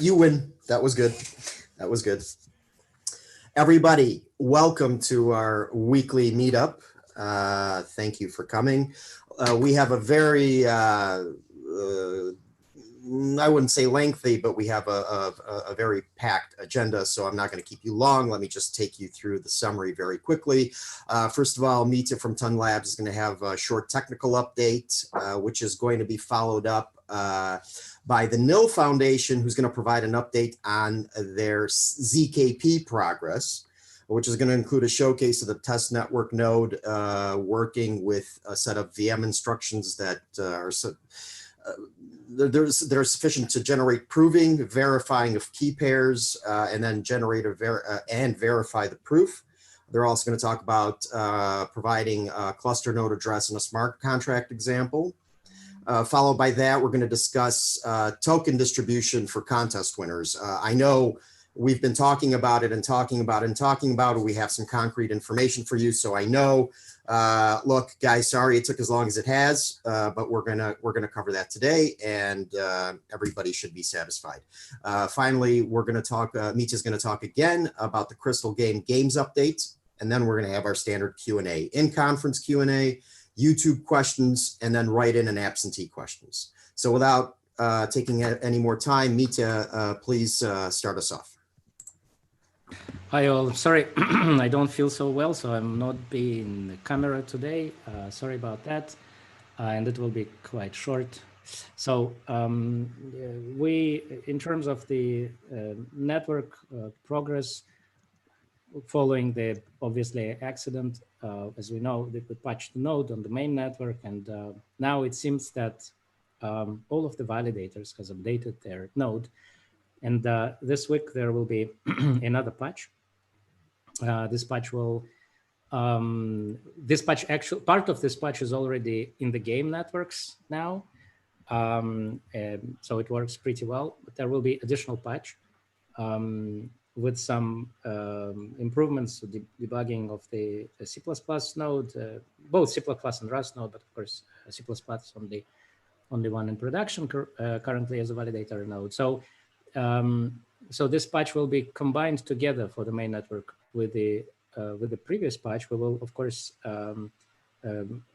You win. That was good. That was good. Everybody, welcome to our weekly meetup. Thank you for coming. We have a very, I wouldn't say lengthy, but we have a very packed agenda, so I'm not going to keep you long. Let me just take you through the summary very quickly. First of all, Mita from Ton Labs is going to have a short technical update, which is going to be followed up by the NIL Foundation, who's going to provide an update on their ZKP progress, which is going to include a showcase of the test network node working with a set of VM instructions that are they're sufficient to generate proving, verifying of key pairs, and then generate and verify the proof. They're also going to talk about providing a cluster node address and a smart contract example. Followed by that, we're going to discuss token distribution for contest winners. I know we've been talking about it and talking about it and talking about it. We have some concrete information for you. So I know, look, guys, sorry it took as long as it has, but we're gonna cover that today, and everybody should be satisfied. Finally, we're going to talk. Mita's going to talk again about the Crystal Games update, and then we're going to have our standard Q&A, in-conference Q&A, YouTube questions, and then write in and absentee questions. So without taking any more time, Mita, please start us off. Hi all, sorry, I don't feel so well, so I'm not being the camera today. Sorry about that, and it will be quite short. So we, in terms of the network progress, following the obviously accident, as we know, we patched the node on the main network, and now it seems that all of the validators has updated their node, and this week there will be another patch. This patch will, actually part of this patch is already in the game networks now, so it works pretty well. But there will be additional patch with some improvements to debugging of the C++ node, both C++ and Rust node, but of course C++ on the only one in production currently as a validator node. So so this patch will be combined together for the main network with the previous patch. We will of course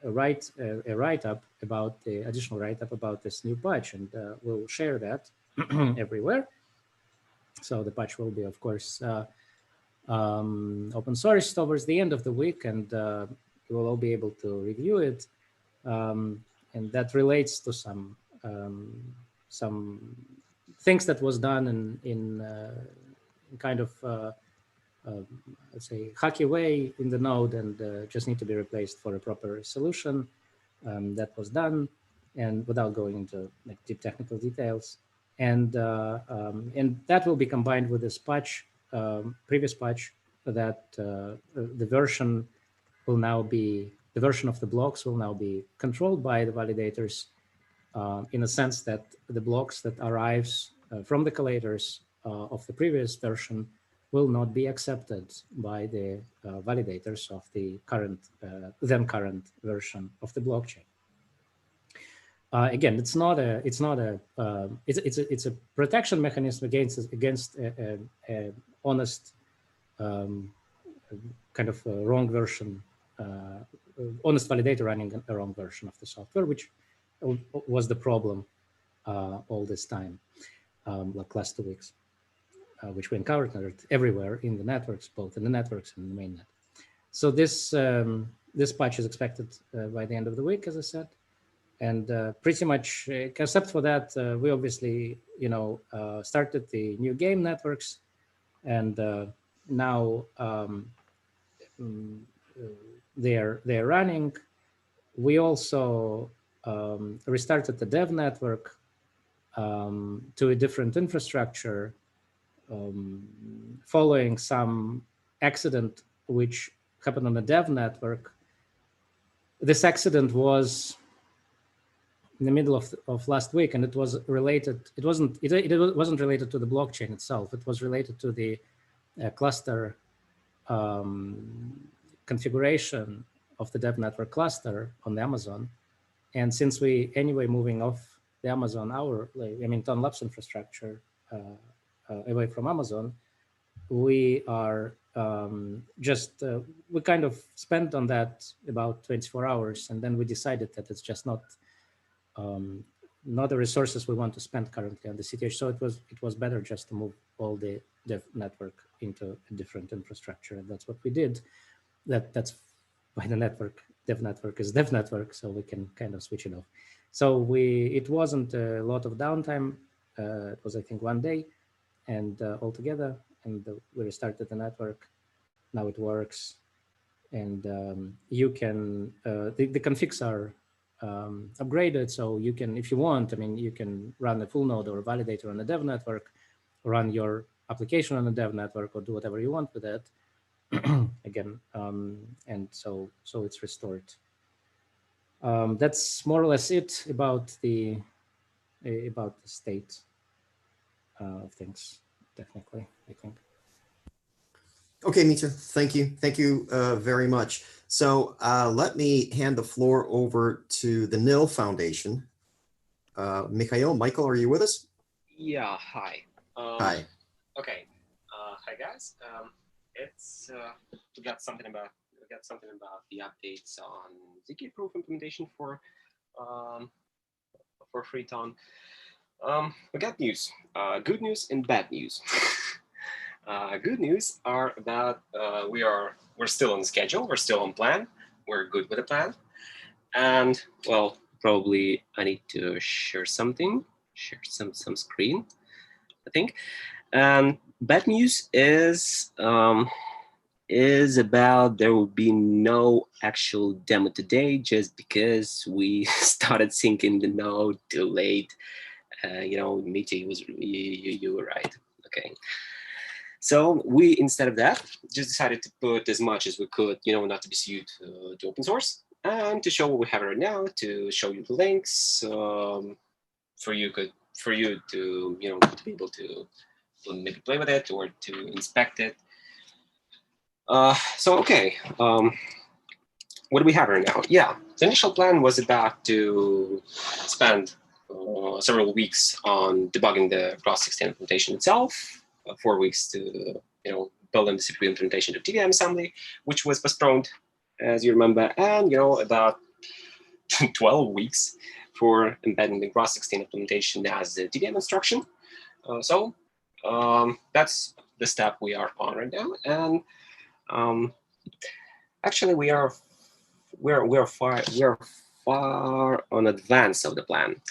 write a write-up about the additional write-up about this new patch, and we'll share that everywhere. So the patch will be of course open source towards the end of the week, and you will all be able to review it, and that relates to some things that was done in kind of let's say hacky way in the node, and just need to be replaced for a proper solution. That was done, and without going into like deep technical details, and that will be combined with this patch, previous patch, that the version will now be, the version of the blocks will now be controlled by the validators, in a sense that the blocks that arrives from the collators of the previous version will not be accepted by the validators of the current, then current version of the blockchain. Again, it's a protection mechanism against a honest kind of wrong version, honest validator running a wrong version of the software, which was the problem all this time, like last 2 weeks, which we encountered everywhere in the networks, both in the networks and the mainnet. So this this patch is expected by the end of the week, as I said, and pretty much except for that, we obviously started the new game networks, and now they're running. We also restarted the dev network to a different infrastructure, following some accident which happened on the dev network. This accident was in the middle of last week, and it was related. It wasn't related to the blockchain itself. It was related to the cluster configuration of the dev network cluster on the Amazon. And since we anyway moving off the Amazon, Ton Labs infrastructure, away from Amazon, we are we kind of spent on that about 24 hours, and then we decided that it's just not the resources we want to spend currently on the CTH. So it was better just to move all the dev network into a different infrastructure, and that's what we did. That's why the dev network is dev network, so we can kind of switch it off. So it wasn't a lot of downtime. It was, I think, 1 day, and altogether, and we restarted the network. Now it works, and you can the configs are upgraded, so you can, if you want, I mean, you can run a full node or a validator on a dev network, run your application on a dev network, or do whatever you want with it. Again, and so it's restored. That's more or less it about the state of things, technically, I think. Okay, Mitra, thank you. Thank you very much. So let me hand the floor over to the NIL Foundation. Michael, are you with us? Yeah, hi. Hi. Okay. Hi guys. We got something about the updates on ZK proof implementation for Freeton. We got news. Good news and bad news. Good news are about we're still on schedule. We're still on plan. We're good with the plan. And well, probably I need to share some screen, I think. And bad news is about there will be no actual demo today, just because we started syncing the node too late. Mita, you were right. Okay. So we, instead of that, just decided to put as much as we could, not to be sued to open source, and to show what we have right now, to show you the links for you to to be able to maybe play with it or to inspect it. Okay, what do we have right now? Yeah, the initial plan was about to spend several weeks on debugging the Gross16 implementation itself, 4 weeks to build in the CPU implementation of TVM assembly, which was postponed, as you remember, and about 12 weeks for embedding the Gross16 implementation as the TVM instruction. That's the step we are on right now, and actually we are far on advance of the plan.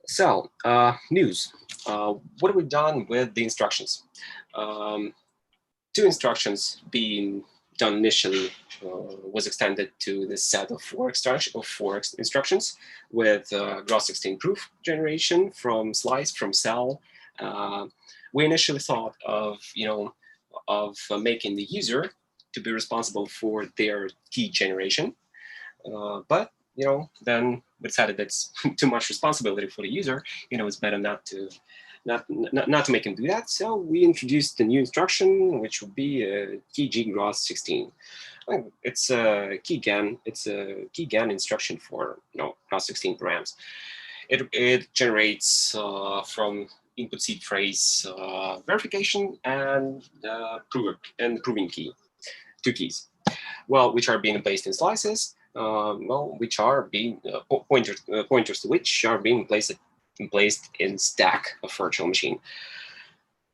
So news. What have we done with the instructions? 2 instructions being done initially was extended to the set of 4 instructions with Gross16 proof generation from slice, from cell. We initially thought of making the user to be responsible for their key generation, but then we decided that's too much responsibility for the user. It's better not to make him do that. So we introduced a new instruction, which would be a key G Gross16. It's a key GAN. It's a key GAN instruction for Gross16 params. It generates from input seed phrase verification and proving key, 2 keys. Well, which are being placed in slices. Which are being pointers to which are being placed in stack of virtual machine.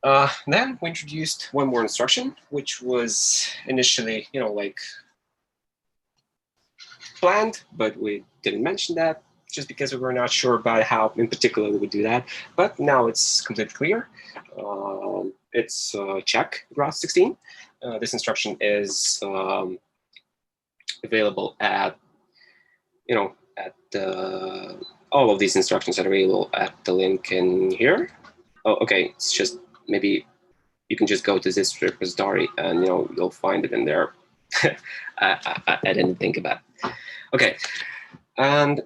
Then we introduced one more instruction, which was initially, planned, but we didn't mention that just because we were not sure about how in particular we would do that. But now it's completely clear. It's check Gross16. This instruction is available at, all of these instructions are available at the link in here. Oh, okay, it's just, maybe you can just go to this repository and you'll find it in there. I didn't think about it. Okay, and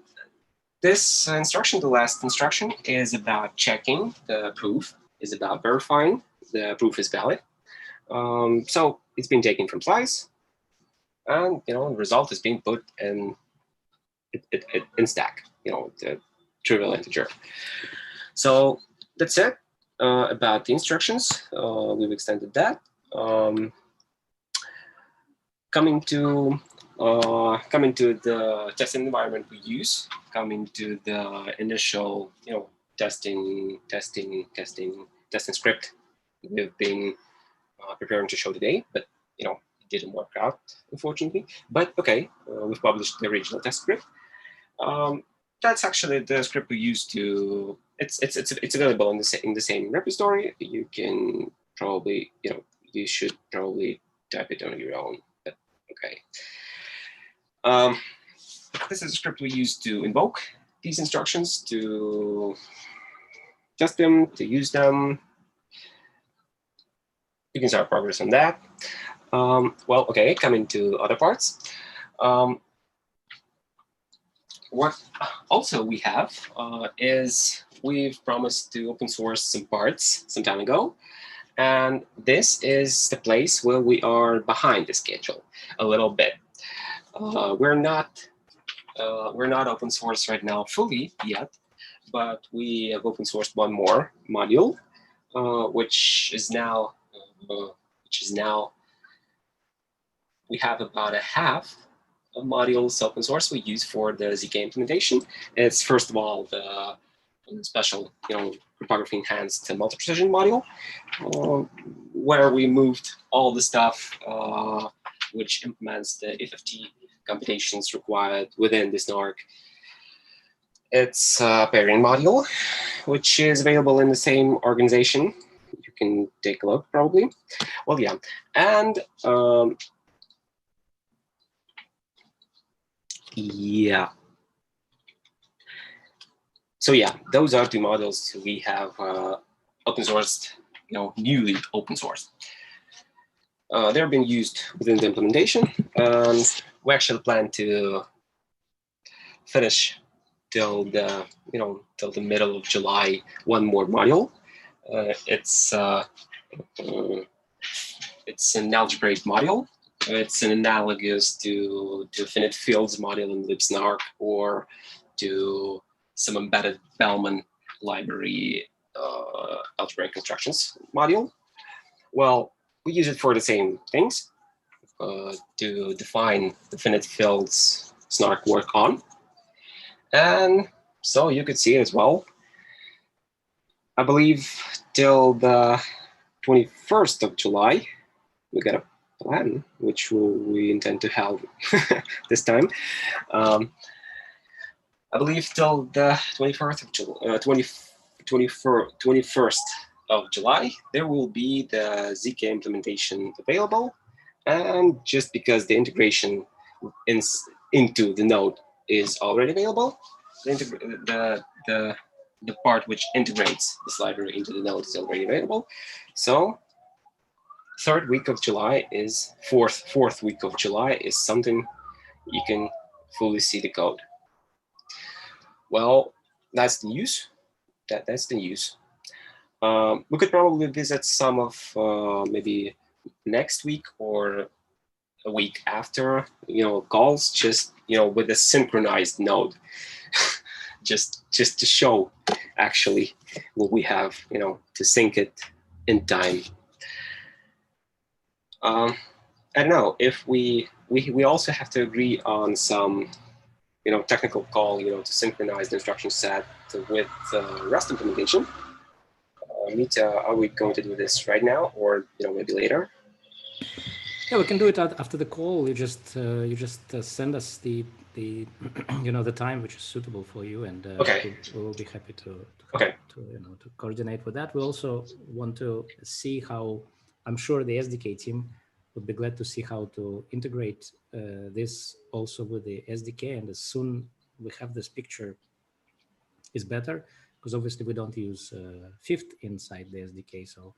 this instruction, the last instruction, is about checking the proof, is about verifying the proof is valid. So it's been taken from slice, and the result is being put in stack, the trivial integer. So that's it. About the instructions, we've extended that. Coming to the testing environment we use, coming to the initial, testing script we've been preparing to show today, but it didn't work out, unfortunately. But okay, we've published the original test script. That's actually the script we use to. It's available in the same repository. You can probably, you should probably type it on your own. But okay. This is a script we use to invoke these instructions, to test them, to use them. You can start progress on that. Well, okay, coming to other parts. What also we have is we've promised to open source some parts some time ago. And this is the place where we are behind the schedule a little bit. We're not open source right now fully yet, but we have open sourced one more module, which is now we have about a half of modules open source we use for the ZK implementation. It's first of all the special, cryptography enhanced multi-precision module, where we moved all the stuff which implements the FFT computations required within this NARC. It's a pairing module, which is available in the same organization. You can take a look, probably. Well, yeah. And yeah. So yeah, those are two modules we have open sourced, newly open sourced. They're being used within the implementation, and we actually plan to finish till the middle of July one more module. It's an algebraic module. It's an analogous to finite fields module in libsnarc, or to some embedded Bellman library algebraic constructions module. Well, we use it for the same things, to define the finite fields snark work on. And so you could see it as well. I believe till the 21st of July, we got a plan, which we intend to have this time. I believe till the 21st of July, there will be the ZK implementation available. And just because the integration into the node is already available, the part which integrates this library into the node is already available. So fourth week of July is something you can fully see the code. Well, that's the news. That's the news. We could probably visit some of maybe next week or a week after, calls, just with a synchronized node, just to show actually what we have, to sync it in time. I don't know if we also have to agree on some technical call, to synchronize the instruction set with Rust implementation. Mita, are we going to do this right now, or maybe later? Yeah, we can do it after the call. You just send us the the time which is suitable for you, and okay. we will be happy to coordinate with that. We also want to see how, I'm sure the SDK team would be glad to see how to integrate this also with the SDK, and as soon we have this picture is better, because obviously we don't use fifth inside the SDK. So,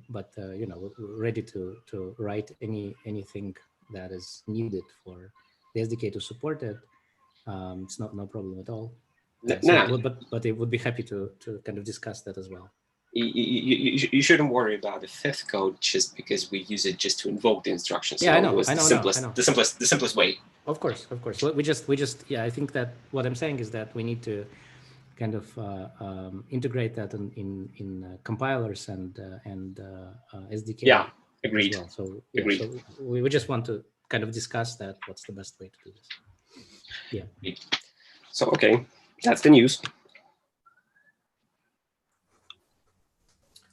but we're ready to write anything that is needed for the SDK to support it. It's no problem at all. But it would be happy to kind of discuss that as well. You shouldn't worry about the fifth code just because we use it just to invoke the instructions. Yeah, I know. The simplest way. Of course. We just I think that what I'm saying is that we need to kind of integrate that in compilers and SDK Yeah, as agreed. well. So yeah, Agreed. so we just want to kind of discuss that. What's the best way to do this? Yeah. So okay, that's the news.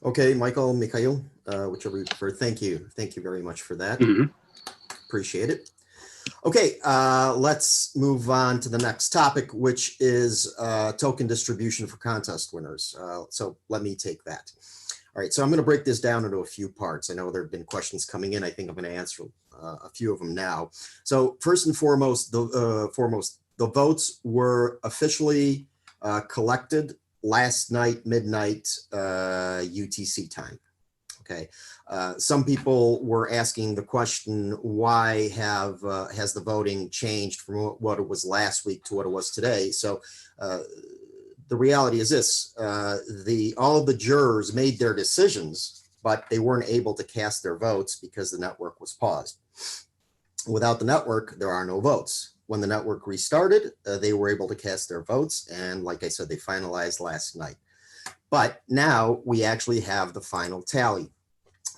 Okay, Michael, Mikhail, whichever you prefer. Thank you very much for that. Appreciate it. Okay, let's move on to the next topic, which is token distribution for contest winners. So let me take that. All right, so I'm going to break this down into a few parts. I know there have been questions coming in. I think I'm going to answer a few of them now. So first and foremost, the votes were officially collected last night, midnight UTC time. Okay, some people were asking the question, why has the voting changed from what it was last week to what it was today? So the reality is this, all of the jurors made their decisions, but they weren't able to cast their votes because the network was paused. Without the network, there are no votes. When the network restarted, they were able to cast their votes. And like I said, they finalized last night. But now we actually have the final tally.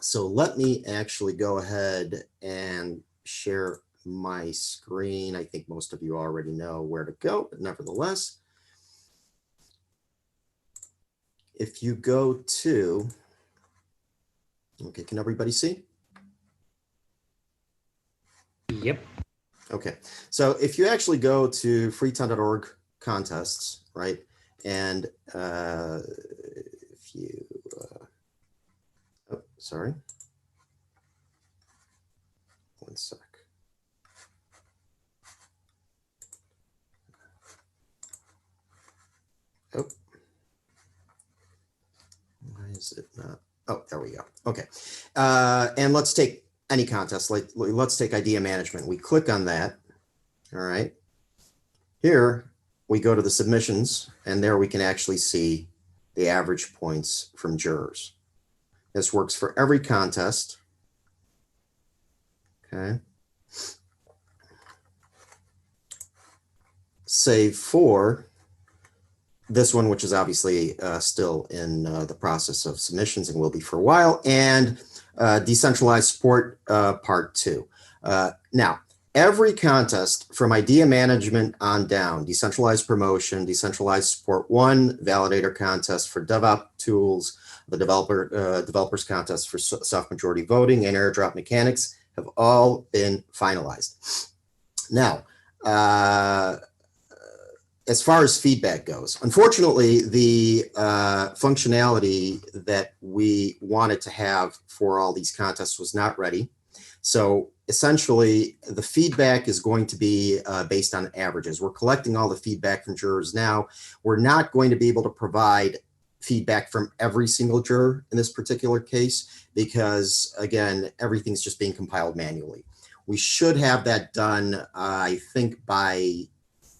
So let me actually go ahead and share my screen. I think most of you already know where to go, but nevertheless, if you go to, okay, can everybody see? Yep. Okay, so if you actually go to freetown.org contests, right? And if you, oh, sorry. One sec. Oh. Why is it not? Oh, there we go. Okay. And let's take any contest. Let's take idea management. We click on that. All right. Here we go to the submissions, and there we can actually see the average points from jurors. This works for every contest. Okay. Save for this one, which is obviously still in the process of submissions and will be for a while, and decentralized support part 2. Now, every contest from idea management on down, decentralized promotion, decentralized support 1, validator contest for DevOps tools, the developers contest for soft majority voting, and airdrop mechanics have all been finalized. Now, as far as feedback goes, unfortunately, the functionality that we wanted to have for all these contests was not ready. So essentially, the feedback is going to be based on averages. We're collecting all the feedback from jurors now. We're not going to be able to provide feedback from every single juror in this particular case because, again, everything's just being compiled manually. We should have that done, I think, by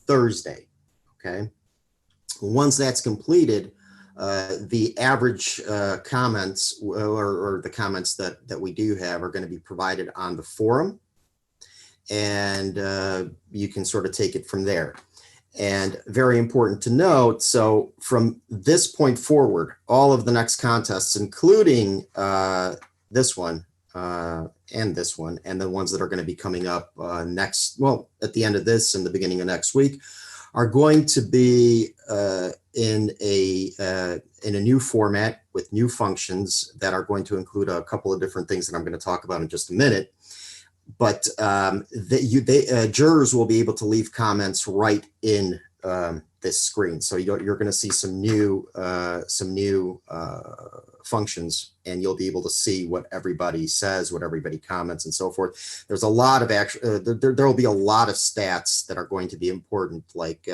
Thursday. Okay. Once that's completed, the average comments or the comments that we do have are going to be provided on the forum, and you can sort of take it from there. And very important to note, so from this point forward, all of the next contests, including this one and this one, and the ones that are going to be coming up next, well, at the end of this and the beginning of next week, are going to be in a new format with new functions that are going to include a couple of different things that I'm going to talk about in just a minute. But jurors will be able to leave comments right in this screen. So you're going to see some new functions, and you'll be able to see what everybody says, what everybody comments, and so forth. There's a lot of there will be a lot of stats that are going to be important, like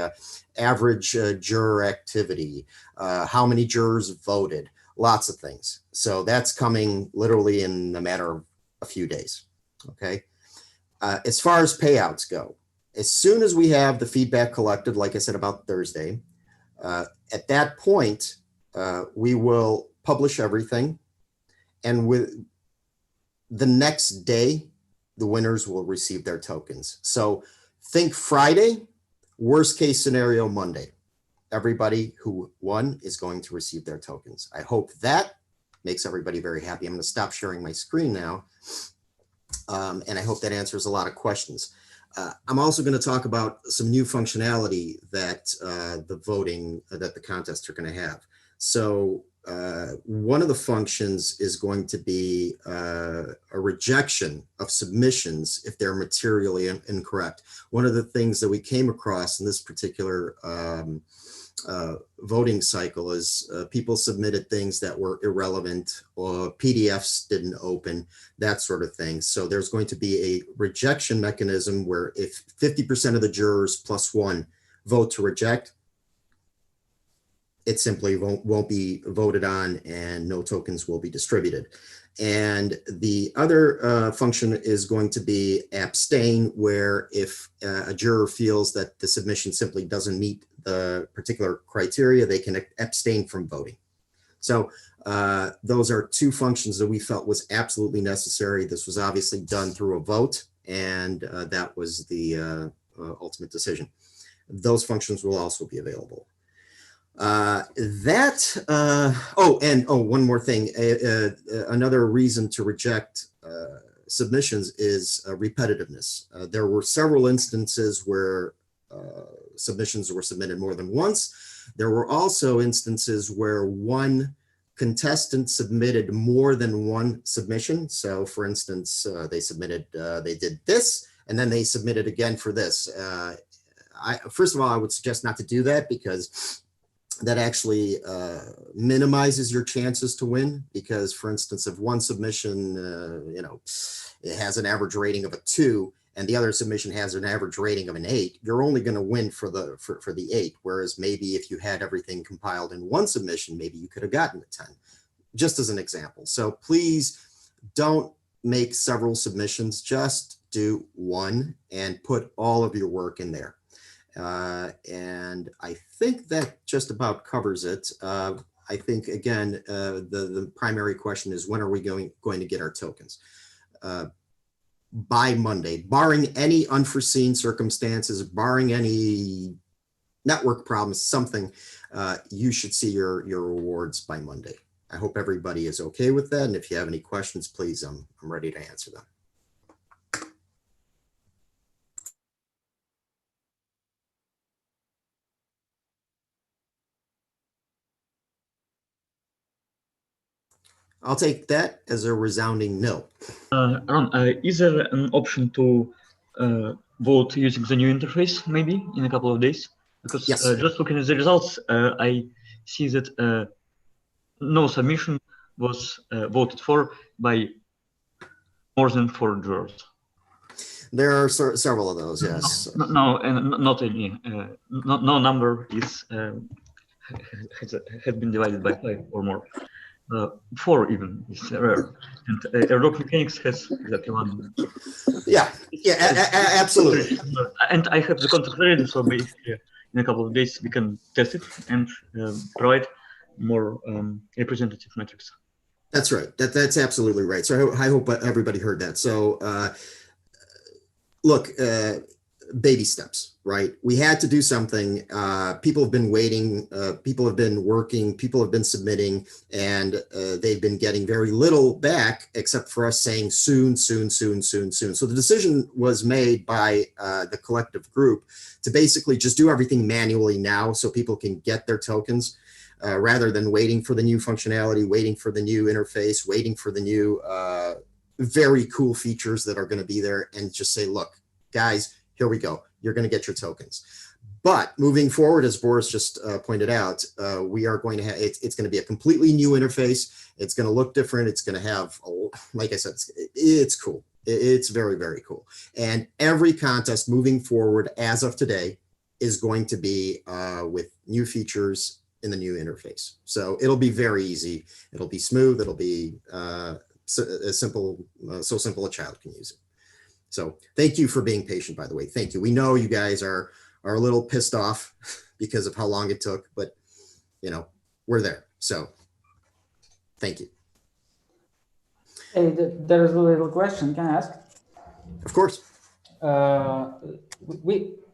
average juror activity, how many jurors voted, lots of things. So that's coming literally in a matter of a few days. Okay. As far as payouts go, as soon as we have the feedback collected, like I said, about Thursday, at that point, we will publish everything. And with the next day, the winners will receive their tokens. So think Friday, worst case scenario, Monday. everybody who won is going to receive their tokens. I hope that makes everybody very happy. I'm going to stop sharing my screen now. And I hope that answers a lot of questions. I'm also going to talk about some new functionality that that the contests are going to have. So one of the functions is going to be a rejection of submissions if they're materially incorrect. One of the things that we came across in this particular voting cycle is people submitted things that were irrelevant, or PDFs didn't open, that sort of thing. So there's going to be a rejection mechanism where if 50% of the jurors plus one vote to reject, it simply won't be voted on and no tokens will be distributed. And the other function is going to be abstain, where if a juror feels that the submission simply doesn't meet the particular criteria, they can abstain from voting. So those are two functions that we felt was absolutely necessary. This was obviously done through a vote, and that was the ultimate decision. Those functions will also be available. One more thing. Another reason to reject submissions is repetitiveness. There were several instances where submissions were submitted more than once. There were also instances where one contestant submitted more than one submission. So for instance, they did this, and then they submitted again for this. First of all, I would suggest not to do that, because that actually minimizes your chances to win. Because for instance, if one submission, it has an average rating of a 2, and the other submission has an average rating of an 8, you're only going to win for the 8. Whereas maybe if you had everything compiled in one submission, maybe you could have gotten a 10, just as an example. So please don't make several submissions, just do one and put all of your work in there. And I think that just about covers it. I think, again, the primary question is, when are we going to get our tokens? By Monday, barring any unforeseen circumstances, barring any network problems, something, you should see your rewards by Monday. I hope everybody is okay with that. And if you have any questions, please, I'm ready to answer them. I'll take that as a resounding no. Ron, is there an option to vote using the new interface, maybe in a couple of days? Because yes. Just looking at the results, I see that no submission was voted for by more than 4 jurors. There are several of those, yes. No, and not any. No number is has been divided by 5 or more. 4 even is rare, and Airlock Mechanics has exactly 1. Yeah, absolutely. And I have the contract ready, so basically in a couple of days we can test it and provide more representative metrics. That's right. That's absolutely right. So I hope everybody heard that. So look, baby steps, right? We had to do something. People have been waiting, people have been working, people have been submitting, and they've been getting very little back, except for us saying soon, soon, soon, soon, soon. So the decision was made by the collective group to basically just do everything manually now, so people can get their tokens, rather than waiting for the new functionality, waiting for the new interface, waiting for the new very cool features that are going to be there, and just say, look, guys, here we go. You're going to get your tokens. But moving forward, as Boris just pointed out, we are going to have, it's going to be a completely new interface. It's going to look different. It's going to have, like I said, it's cool. It's very, very cool. And every contest moving forward as of today is going to be with new features in the new interface. So it'll be very easy. It'll be smooth. It'll be so simple a child can use it. So thank you for being patient, by the way. Thank you. We know you guys are a little pissed off because of how long it took, but we're there. So thank you. Hey, there's a little question. Can I ask? Of course.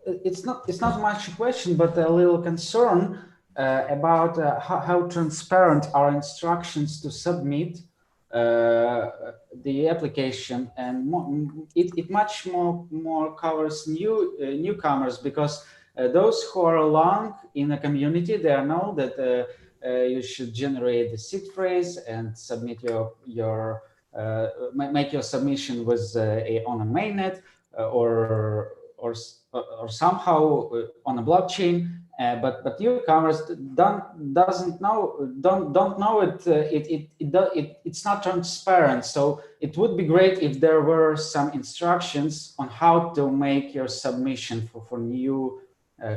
it's not much a question, but a little concern about how transparent are instructions to submit the application, and it much more covers newcomers, because those who are long in a community, they know that you should generate the seed phrase and submit your make your submission with on a mainnet or somehow on a blockchain. But newcomers don't know it. It's not transparent. So it would be great if there were some instructions on how to make your submission for new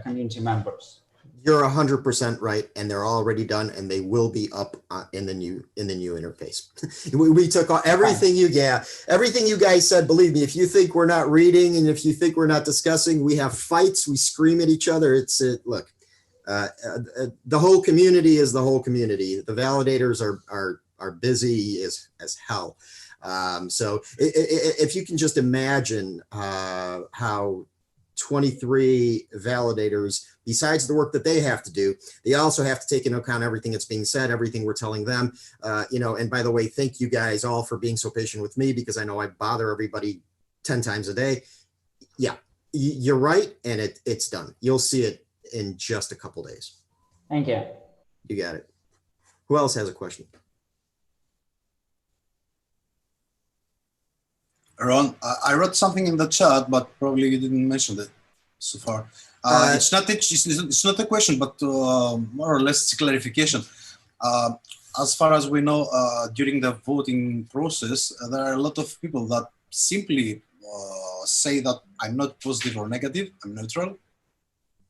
community members. You're 100% right, and they're already done, and they will be up in the new interface. we took everything everything you guys said. Believe me, if you think we're not reading and if you think we're not discussing, we have fights, we scream at each other. Look, the whole community is the whole community. The validators are busy as hell. So if you can just imagine how 23 validators, besides the work that they have to do, they also have to take into account everything that's being said, everything we're telling them. And by the way, thank you guys all for being so patient with me, because I know I bother everybody 10 times a day. Yeah, you're right, and it's done. You'll see it in just a couple days. Thank you. You got it. Who else has a question? Ron, I wrote something in the chat, but probably you didn't mention it so far. It's not a question, but more or less it's a clarification. As far as we know, during the voting process, there are a lot of people that simply say that I'm not positive or negative, I'm neutral,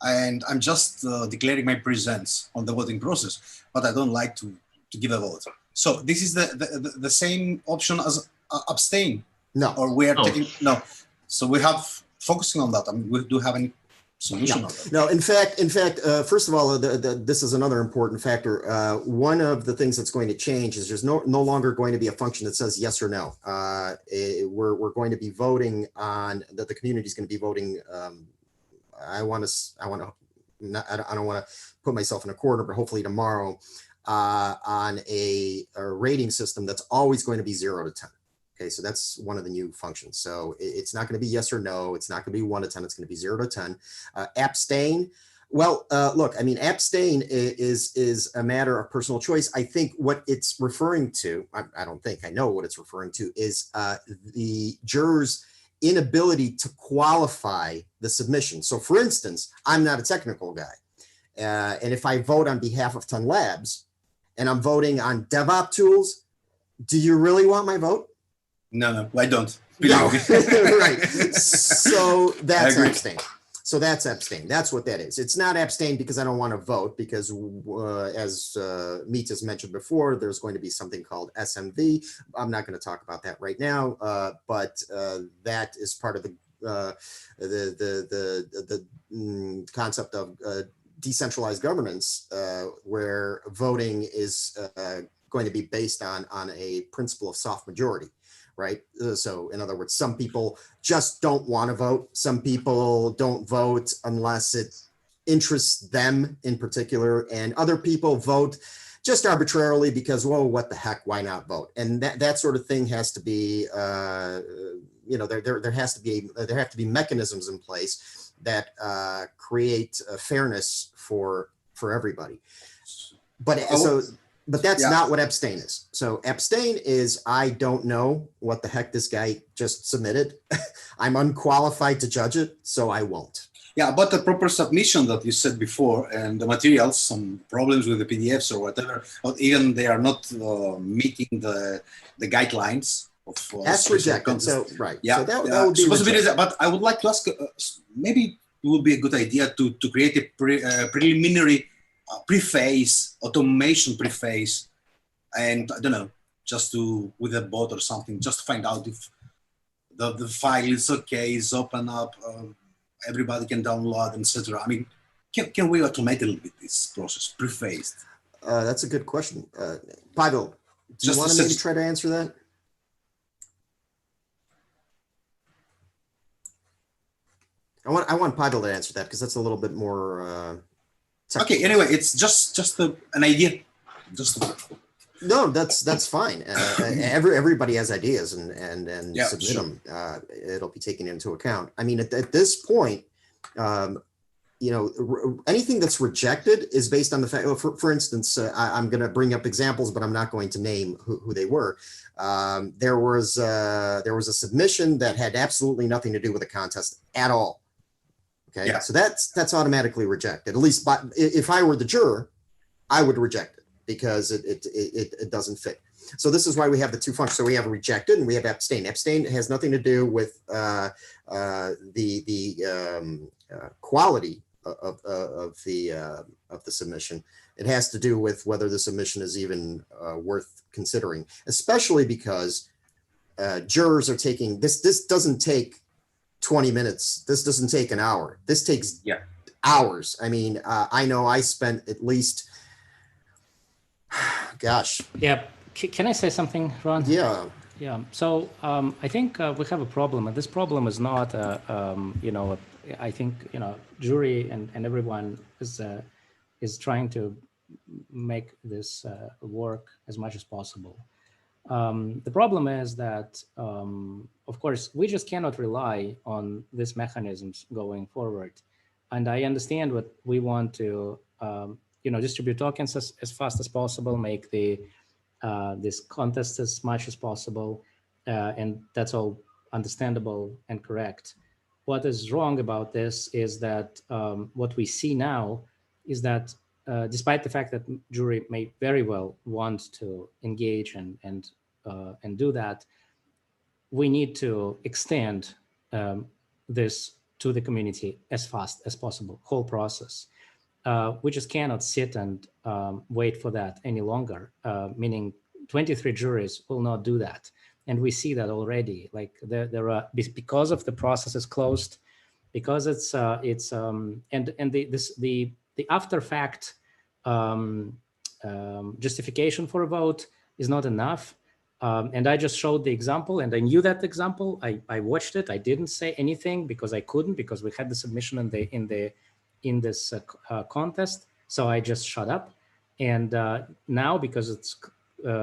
and I'm just declaring my presence on the voting process, but I don't like to give a vote. So this is the same option as abstain. No. Or we are taking no. So we have focusing on that. I mean, we do have any solution on that. No. In fact, first of all, this is another important factor. One of the things that's going to change is there's no longer going to be a function that says yes or no. We're going to be voting on that. The community is going to be voting. I don't want to put myself in a corner, but hopefully tomorrow on a rating system that's always going to be 0 to 10. Okay, so that's one of the new functions. So it's not going to be yes or no. It's not going to be 1 to 10. It's going to be 0 to 10. Abstain. Well, look, I mean, abstain is a matter of personal choice. I think what it's referring to, I don't think, I know what it's referring to, is the jurors' inability to qualify the submission. So for instance, I'm not a technical guy. And if I vote on behalf of Ton Labs and I'm voting on DevOps tools, do you really want my vote? No, I don't. No. Right. So that's abstain. So that's abstain. That's what that is. It's not abstain because I don't want to vote, because as Meet has mentioned before, there's going to be something called SMV. I'm not going to talk about that right now, but that is part of the concept of decentralized governance, where voting is going to be based on a principle of soft majority. Right. So in other words, some people just don't want to vote. Some people don't vote unless it interests them in particular. And other people vote just arbitrarily because, well, what the heck, why not vote? And that sort of thing has to be, there have to be mechanisms in place that create fairness for everybody. But that's not what abstain is. So abstain is, I don't know what the heck this guy just submitted. I'm unqualified to judge it, so I won't. Yeah, but the proper submission that you said before, and the materials, some problems with the PDFs or whatever, or even they are not meeting the guidelines of that's rejected. So right. Yeah, so that would be rejected. But I would like to ask, maybe it would be a good idea to create a preliminary preface, automation preface, and I don't know, just with a bot or something, just to find out if the file is okay, is open up, everybody can download, etc. I mean, can we automate a little bit this process, prefaced? That's a good question. Pavel, do you want to maybe try to answer that? I want Pavel to answer that because that's a little bit more. Okay. Anyway, it's just an idea. No, that's fine. Everybody has ideas and Yeah, submit sure. them. It'll be taken into account. I mean, at this point, you know, anything that's rejected is based on the fact. For instance, I'm going to bring up examples, but I'm not going to name who they were. There was a submission that had absolutely nothing to do with the contest at all. Okay, Yeah. so that's automatically rejected. At least, if I were the juror, I would reject it because it doesn't fit. So this is why we have the two functions. So we have rejected and we have abstain. Abstain has nothing to do with the quality of the submission. It has to do with whether the submission is even worth considering, especially because jurors are taking this. This doesn't take 20 minutes. This doesn't take an hour. This takes hours. I mean, I know I spent at least, gosh. Yeah. Can I say something, Ron? Yeah. Yeah. So I think we have a problem, and this problem is not, you know, I think, you know, jury and everyone is trying to make this work as much as possible. The problem is that, of course, we just cannot rely on these mechanisms going forward. And I understand what we want to, you know, distribute tokens as fast as possible, make the this contest as much as possible, and that's all understandable and correct. What is wrong about this is that what we see now is that despite the fact that jury may very well want to engage and do that, we need to extend this to the community as fast as possible, whole process. We just cannot sit and wait for that any longer, meaning 23 juries will not do that. And we see that already, like there are, because of the process is closed, because it's the after fact justification for a vote is not enough. And I just showed the example and I knew that example. I watched it. I didn't say anything because I couldn't, because we had the submission in this contest. So I just shut up. And now, because it's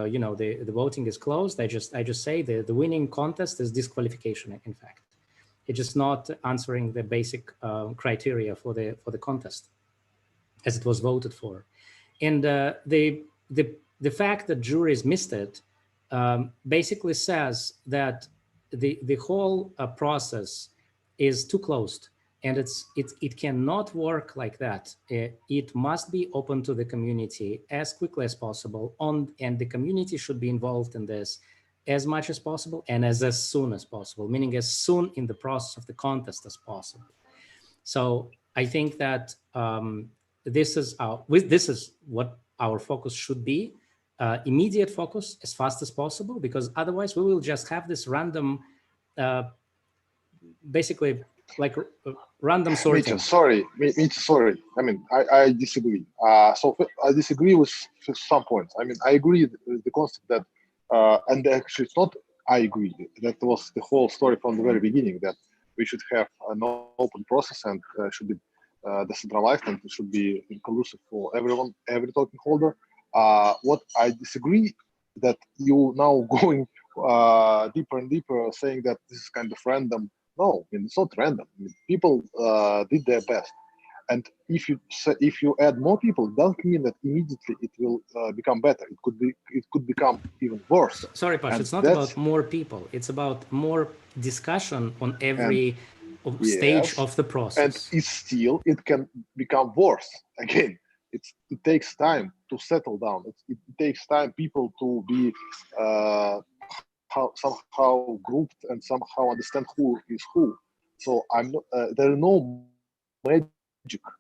you know, the voting is closed, I just say the winning contest is disqualification. In fact, it's just not answering the basic criteria for the contest as it was voted for. And the fact that juries missed it basically says that the whole process is too closed, and it cannot work like that. It must be open to the community as quickly as possible, and the community should be involved in this as much as possible and as soon as possible, meaning as soon in the process of the contest as possible. So I think that this is what our focus should be. Immediate focus as fast as possible, because otherwise we will just have this random, basically like random sorting. Sorry. I mean, I disagree. So I disagree with some points. I mean, I agree with the concept that, and actually it's not, I agree. That was the whole story from the very beginning, that we should have an open process and should be decentralized, and it should be inclusive for everyone, every token holder. What I disagree, that you now going deeper and deeper, saying that this is kind of random. No, I mean, it's not random. I mean, people did their best, and if you add more people, it doesn't mean that immediately it will become better. It could become even worse. Sorry, Pash, it's not about more people. It's about more discussion on every stage of the process. And it can become worse again. It takes time to settle down. It takes time people to be somehow grouped and somehow understand who is who. So I'm not. There are no magic.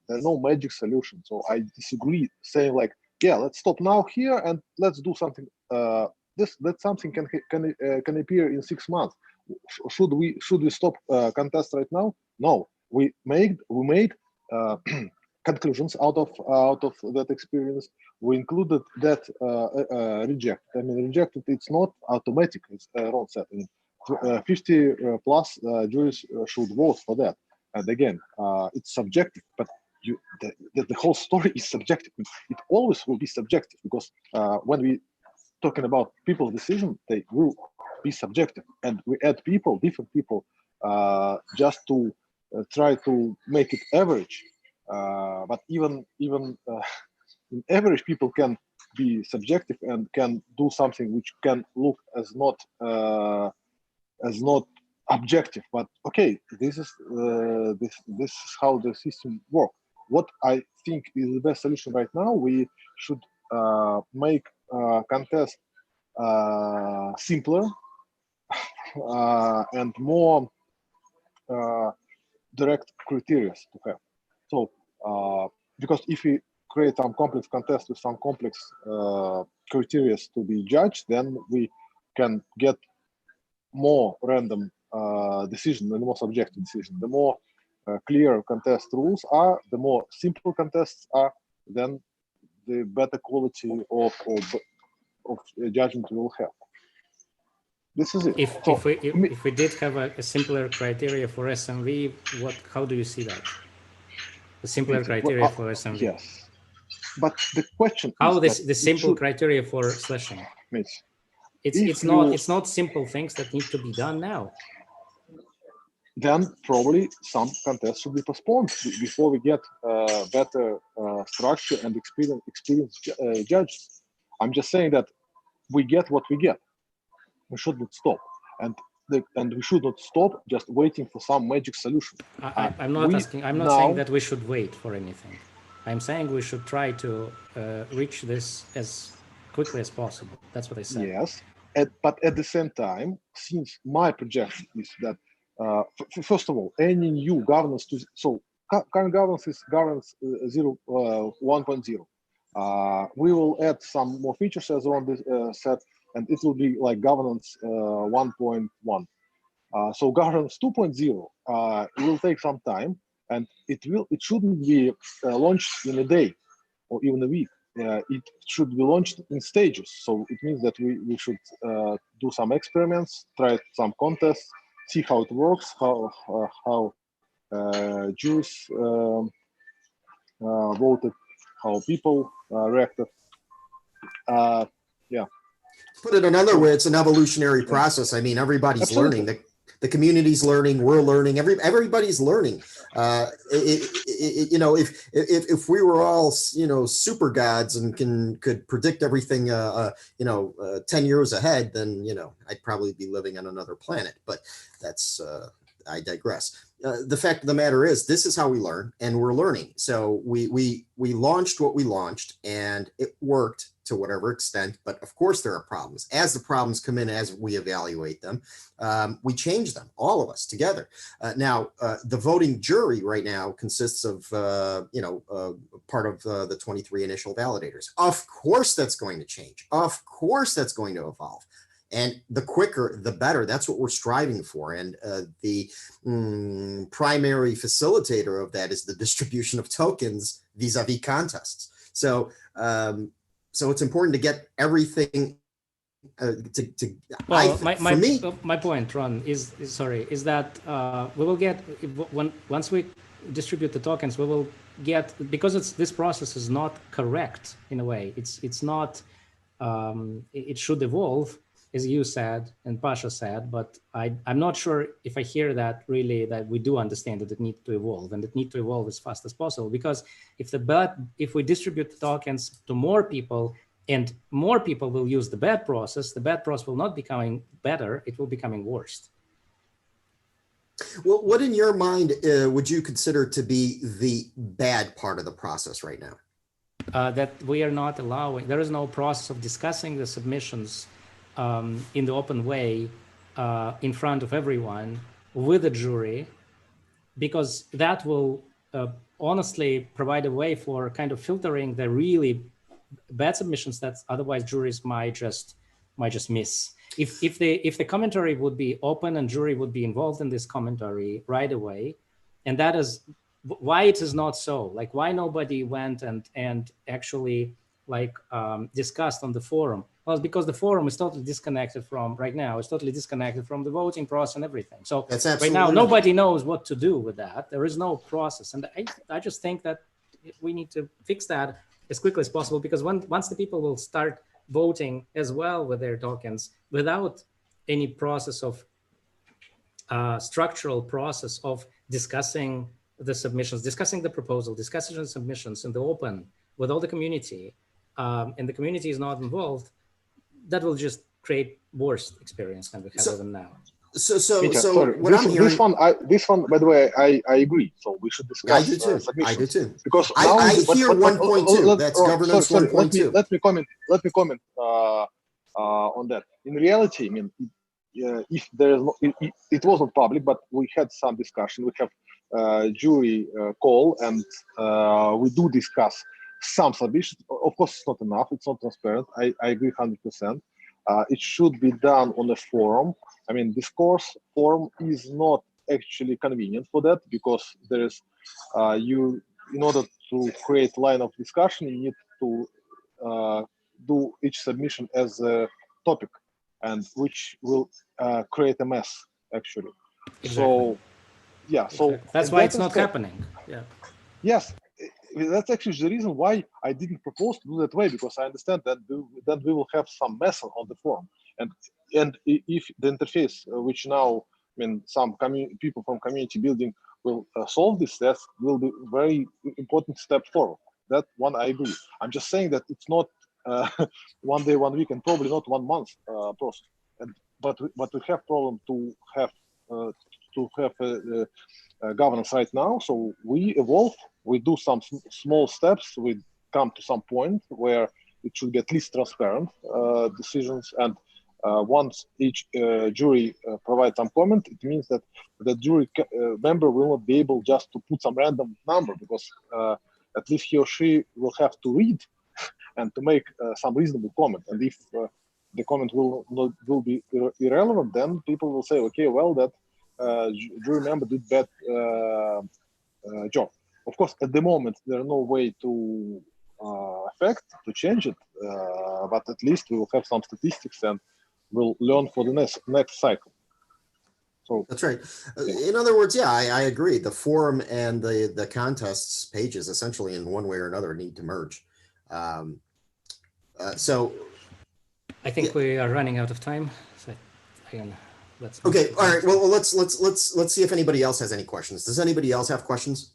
There are no magic solution. So I disagree saying like, yeah, let's stop now here and let's do something. That something can appear in 6 months. Should we stop contest right now? No. We made conclusions out of that experience. We included that reject. I mean, rejected. It's not automatic. As Ron said, 50 plus juries should vote for that, And again, it's subjective, but the whole story is subjective. It always will be subjective, because when we talking about people's decision, they will be subjective, and we add people, different people, just to try to make it average. But even in average, people can be subjective and can do something which can look as not objective. But okay, this is how the system works. What I think is the best solution right now, we should make contest simpler and more direct criteria to have. So because if we create some complex contest with some complex criteria to be judged, then we can get more random decision and more subjective decision. The more clear contest rules are, the more simple contests are, then the better quality of judgment we will have. This is it. If we did have a simpler criteria for SMV, how do you see that? The simpler criteria for SMV. Yes, but the question how is the simple criteria for slashing. It's not simple things that need to be done now. Then probably some contests should be postponed before we get better structure and experienced judges. I'm just saying that we get what we get. We shouldn't stop, and we should not stop just waiting for some magic solution. I'm not saying that we should wait for anything. I'm saying we should try to reach this as quickly as possible. That's what I said. Yes, but at the same time, since my projection is that first of all, any new governance current governance is governance 1.0. We will add some more features as on this set, and it will be like governance 1.1. So governance 2.0 will take some time, and it shouldn't be launched in a day or even a week. It should be launched in stages. So it means that we should do some experiments, try some contests, see how it works, how Jews voted, how people reacted. Yeah. Put it another way, it's an evolutionary process. I mean, everybody's Absolutely. learning. The community's learning. We're learning. Everybody's learning. If we were all super gods and could predict everything 10 years ahead, then I'd probably be living on another planet. But that's I digress. The fact of the matter is, this is how we learn, and we're learning. So we launched what we launched, and it worked to whatever extent. But of course, there are problems. As the problems come in, as we evaluate them, we change them, all of us together. Now, the voting jury right now consists of part of the 23 initial validators. Of course, that's going to change. Of course, that's going to evolve. And the quicker, the better. That's what we're striving for. And the primary facilitator of that is the distribution of tokens vis-a-vis contests. So it's important to get everything my point, Ron, is that we will get, once we distribute the tokens, we will get, because this process is not correct in a way. It's not. It should evolve, as you said and Pasha said, but I'm not sure if I hear that really, that we do understand that it needs to evolve, and it needs to evolve as fast as possible. Because if we distribute the tokens to more people, and more people will use the bad process will not becoming better, it will becoming worse. Well, what in your mind would you consider to be the bad part of the process right now? That we are not allowing, there is no process of discussing the submissions in the open way in front of everyone with a jury, because that will honestly provide a way for kind of filtering the really bad submissions that otherwise juries might just miss. If the commentary would be open and jury would be involved in this commentary right away, and that is why it is not so. Like, why nobody went and actually discussed on the forum Well, it's because the forum is totally disconnected from, right now, it's totally disconnected from the voting process and everything. So That's right absolutely now, right. nobody knows what to do with that. There is no process. And I just think that we need to fix that as quickly as possible, because once the people will start voting as well with their tokens without any process of structural process of discussing the submissions, discussing the proposal, discussing the submissions in the open with all the community, and the community is not involved, that will just create worse experience than we have even now. So Sorry, what I'm hearing, this one, by the way, I agree. So we should discuss. I do too. Submissions. I do too. Because I now hear 1.2. That's governance 1.2. Let me comment on that. In reality, I mean, if there is no, it wasn't public, but we had some discussion. We have jury call, and we do discuss some submissions. Of course, it's not enough. It's not transparent. I agree 100%. It should be done on a forum. I mean, discourse forum is not actually convenient for that, because there is in order to create line of discussion, you need to do each submission as a topic, and which will create a mess actually. Exactly. So yeah, so that's why it's not happening. Yeah. Yes, that's actually the reason why I didn't propose to do that way, because I understand that then we will have some mess on the forum, and if the interface, which now, I mean, some people from community building will solve this, that will be very important step forward. That one I agree. I'm just saying that it's not 1 day, 1 week, and probably not 1 month process. But we have problem to have governance right now. So we evolve. We do some small steps. We come to some point where it should be at least transparent decisions. And once each jury provides some comment, it means that the jury member will not be able just to put some random number, because at least he or she will have to read and to make some reasonable comment. And if the comment will be irrelevant, then people will say, okay, well, that jury member did bad job. Of course, at the moment, there are no way to change it, but at least we will have some statistics and we'll learn for the next cycle. So that's right. In other words, yeah, I agree. The forum and the contests pages essentially in one way or another need to merge. So I think we are running out of time. So let's okay. All right. Well, let's see if anybody else has any questions. Does anybody else have questions?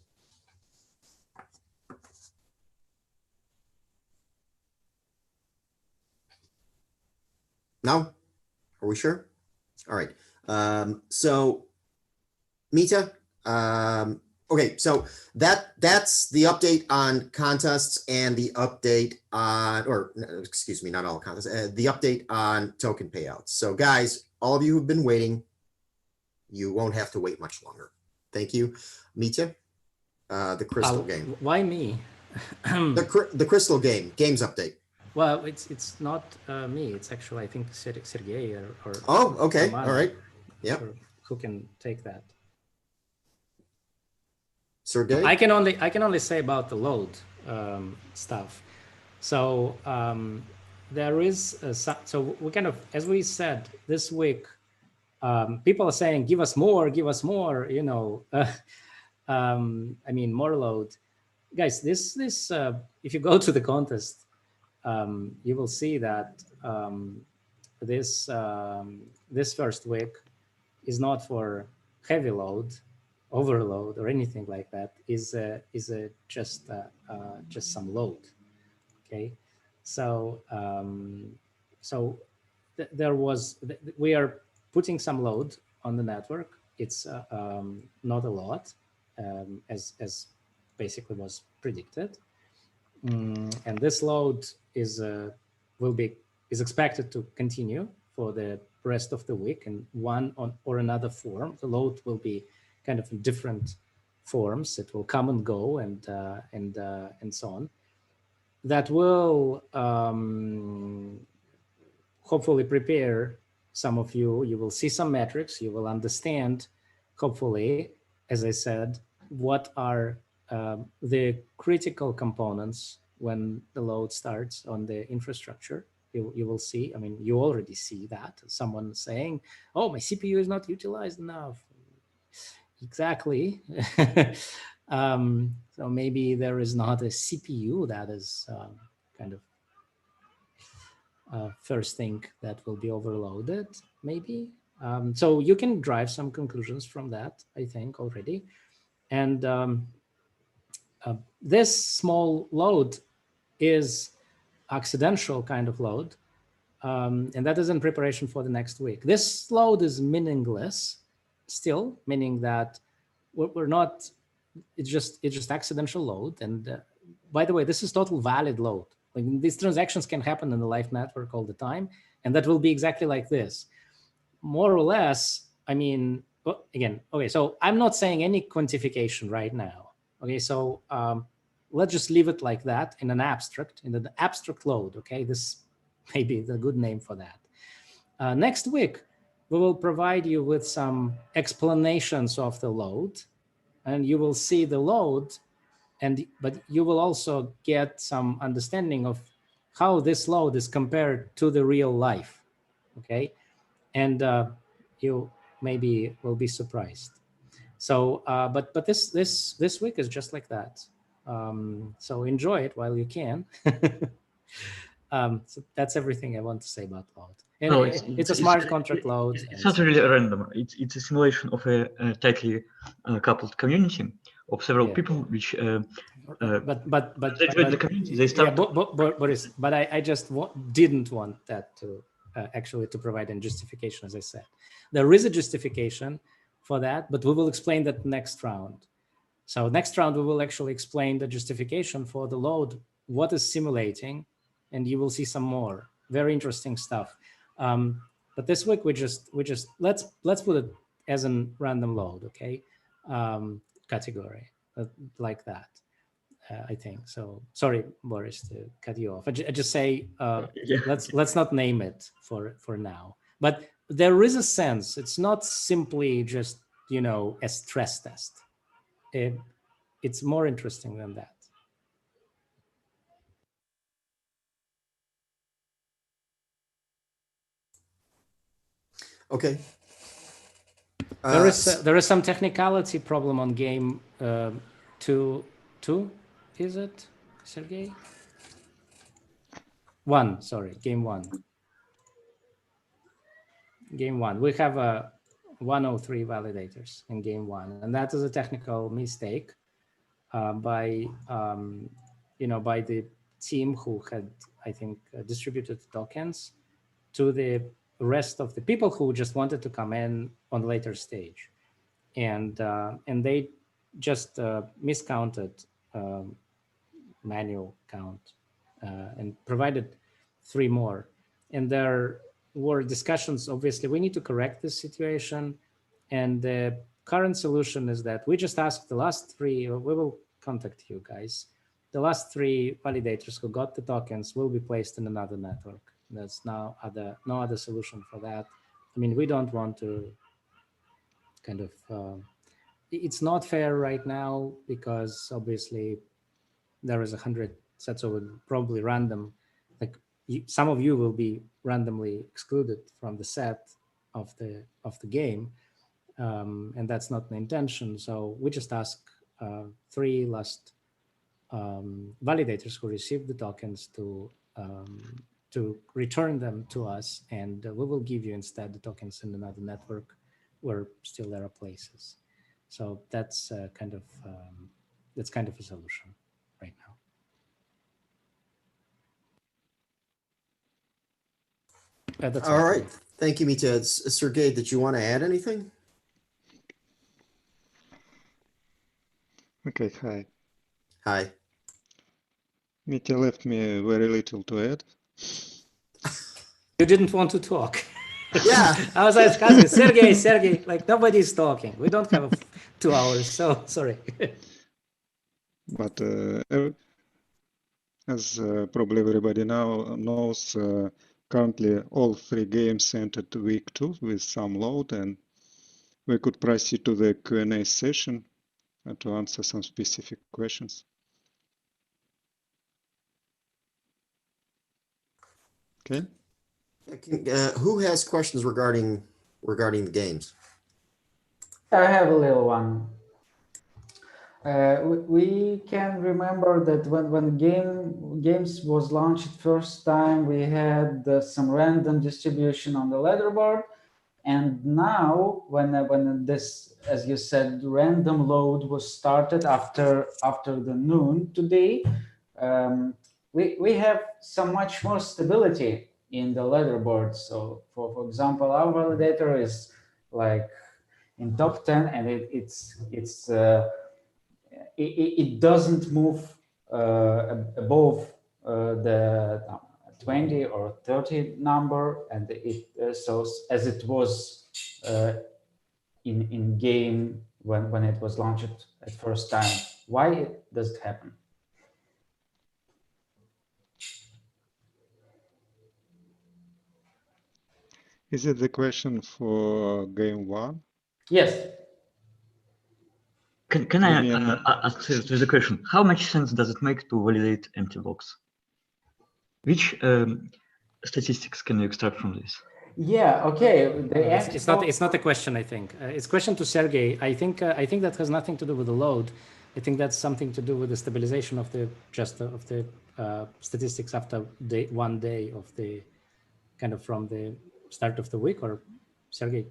No? Are we sure? All right. So Mita, okay, so that's the update on contests and the update on, or excuse me, not all contests, the update on token payouts. So guys, all of you who've been waiting, you won't have to wait much longer. Thank you. Mita, the crystal game. Why me? The crystal games update. Well, it's not me. It's actually, I think, Sergey or oh, okay, Roman. all right, yeah. Sure who can take that? Sergey? I can only say about the load stuff. So there is so we kind of, as we said this week, people are saying, give us more, you know. I mean, more load, guys. This if you go to the contest, you will see that this first week is not for heavy load, overload, or anything like that. Is just some load. Okay, so there was, we are putting some load on the network. It's not a lot, as basically was predicted. And this load is expected to continue for the rest of the week in one or another form. The load will be kind of in different forms. It will come and go, and so on. That will hopefully prepare some of you. You will see some metrics. You will understand, hopefully, as I said, what are the critical components when the load starts on the infrastructure. you will see. I mean, you already see that someone saying, "Oh, my CPU is not utilized enough." Exactly. So maybe there is not a CPU that is kind of first thing that will be overloaded, maybe. So you can drive some conclusions from that, I think, already. And this small load is accidental kind of load. And that is in preparation for the next week. This load is meaningless still, meaning that we're not, it's just accidental load. And by the way, this is total valid load. Like these transactions can happen in the live network all the time, and that will be exactly like this. More or less, I mean, again, okay, so I'm not saying any quantification right now. Okay, so let's just leave it like that in an abstract, in the abstract load, okay? This may be the good name for that. Next week, we will provide you with some explanations of the load, and you will see the load, but you will also get some understanding of how this load is compared to the real life, okay? And you maybe will be surprised. So, but this week is just like that. So enjoy it while you can. So that's everything I want to say about load. And No, it's a smart contract load. It's not really random. It's a simulation of a tightly coupled community of several people, which but they join the community. They start. Yeah, Boris, but I just didn't want that to actually to provide a justification, as I said. There is a justification for that, but we will explain that next round. So next round, we will actually explain the justification for the load, what is simulating, and you will see some more very interesting stuff. But this week, we just let's put it as a random load, okay? Category like that. I think so. Sorry, Boris, to cut you off. I just say let's not name it for now. But there is a sense. It's not simply just a stress test. It's more interesting than that. Okay. There is some technicality problem on game 2. Is it, Sergey? 1, sorry, game 1. Game 1. We have 103 validators in game 1, and that is a technical mistake by the team who had, I think, distributed tokens to the rest of the people who just wanted to come in on the later stage, and they just miscounted manual count and provided 3 more. And there were discussions. Obviously, we need to correct this situation, and the current solution is that we just ask the last 3, or we will contact you guys. The last 3 validators who got the tokens will be placed in another network. There's now no other solution for that. I mean, we don't want to kind of, it's not fair right now because obviously there is 100 sets of probably random, like some of you will be randomly excluded from the set of the game. And that's not the intention. So we just ask 3 last validators who received the tokens to return them to us, and we will give you instead the tokens in another network where still there are places. So that's kind of a solution right now. That's all right. Thank you, Mita. Sergey, did you want to add anything? Okay, hi. Hi. Mitya left me very little to add. You didn't want to talk. Yeah. I was asking Sergey, like nobody's talking. We don't have 2 hours, so sorry. But as probably everybody now knows, currently all 3 games entered week 2 with some load, and we could proceed to the Q&A session to answer some specific questions. Okay. Who has questions regarding the games? I have a little one. We can remember that when games was launched first time, we had some random distribution on the leaderboard, and now when this, as you said, random load was started after the noon today, we have so much more stability in the leaderboard. So for example, our validator is like in top 10, and it doesn't move above the 20 or 30 number, and it so as it was in game when it was launched at first time. Why does it happen? Is it the question for game one? Yes. Can I ask the question? How much sense does it make to validate empty blocks? Which statistics can you extract from this? Yeah. Okay. It's not a question. I think it's a question to Sergey. I think that has nothing to do with the load. I think that's something to do with the stabilization of the statistics after one day of the kind of from the start of the week. Or Sergey,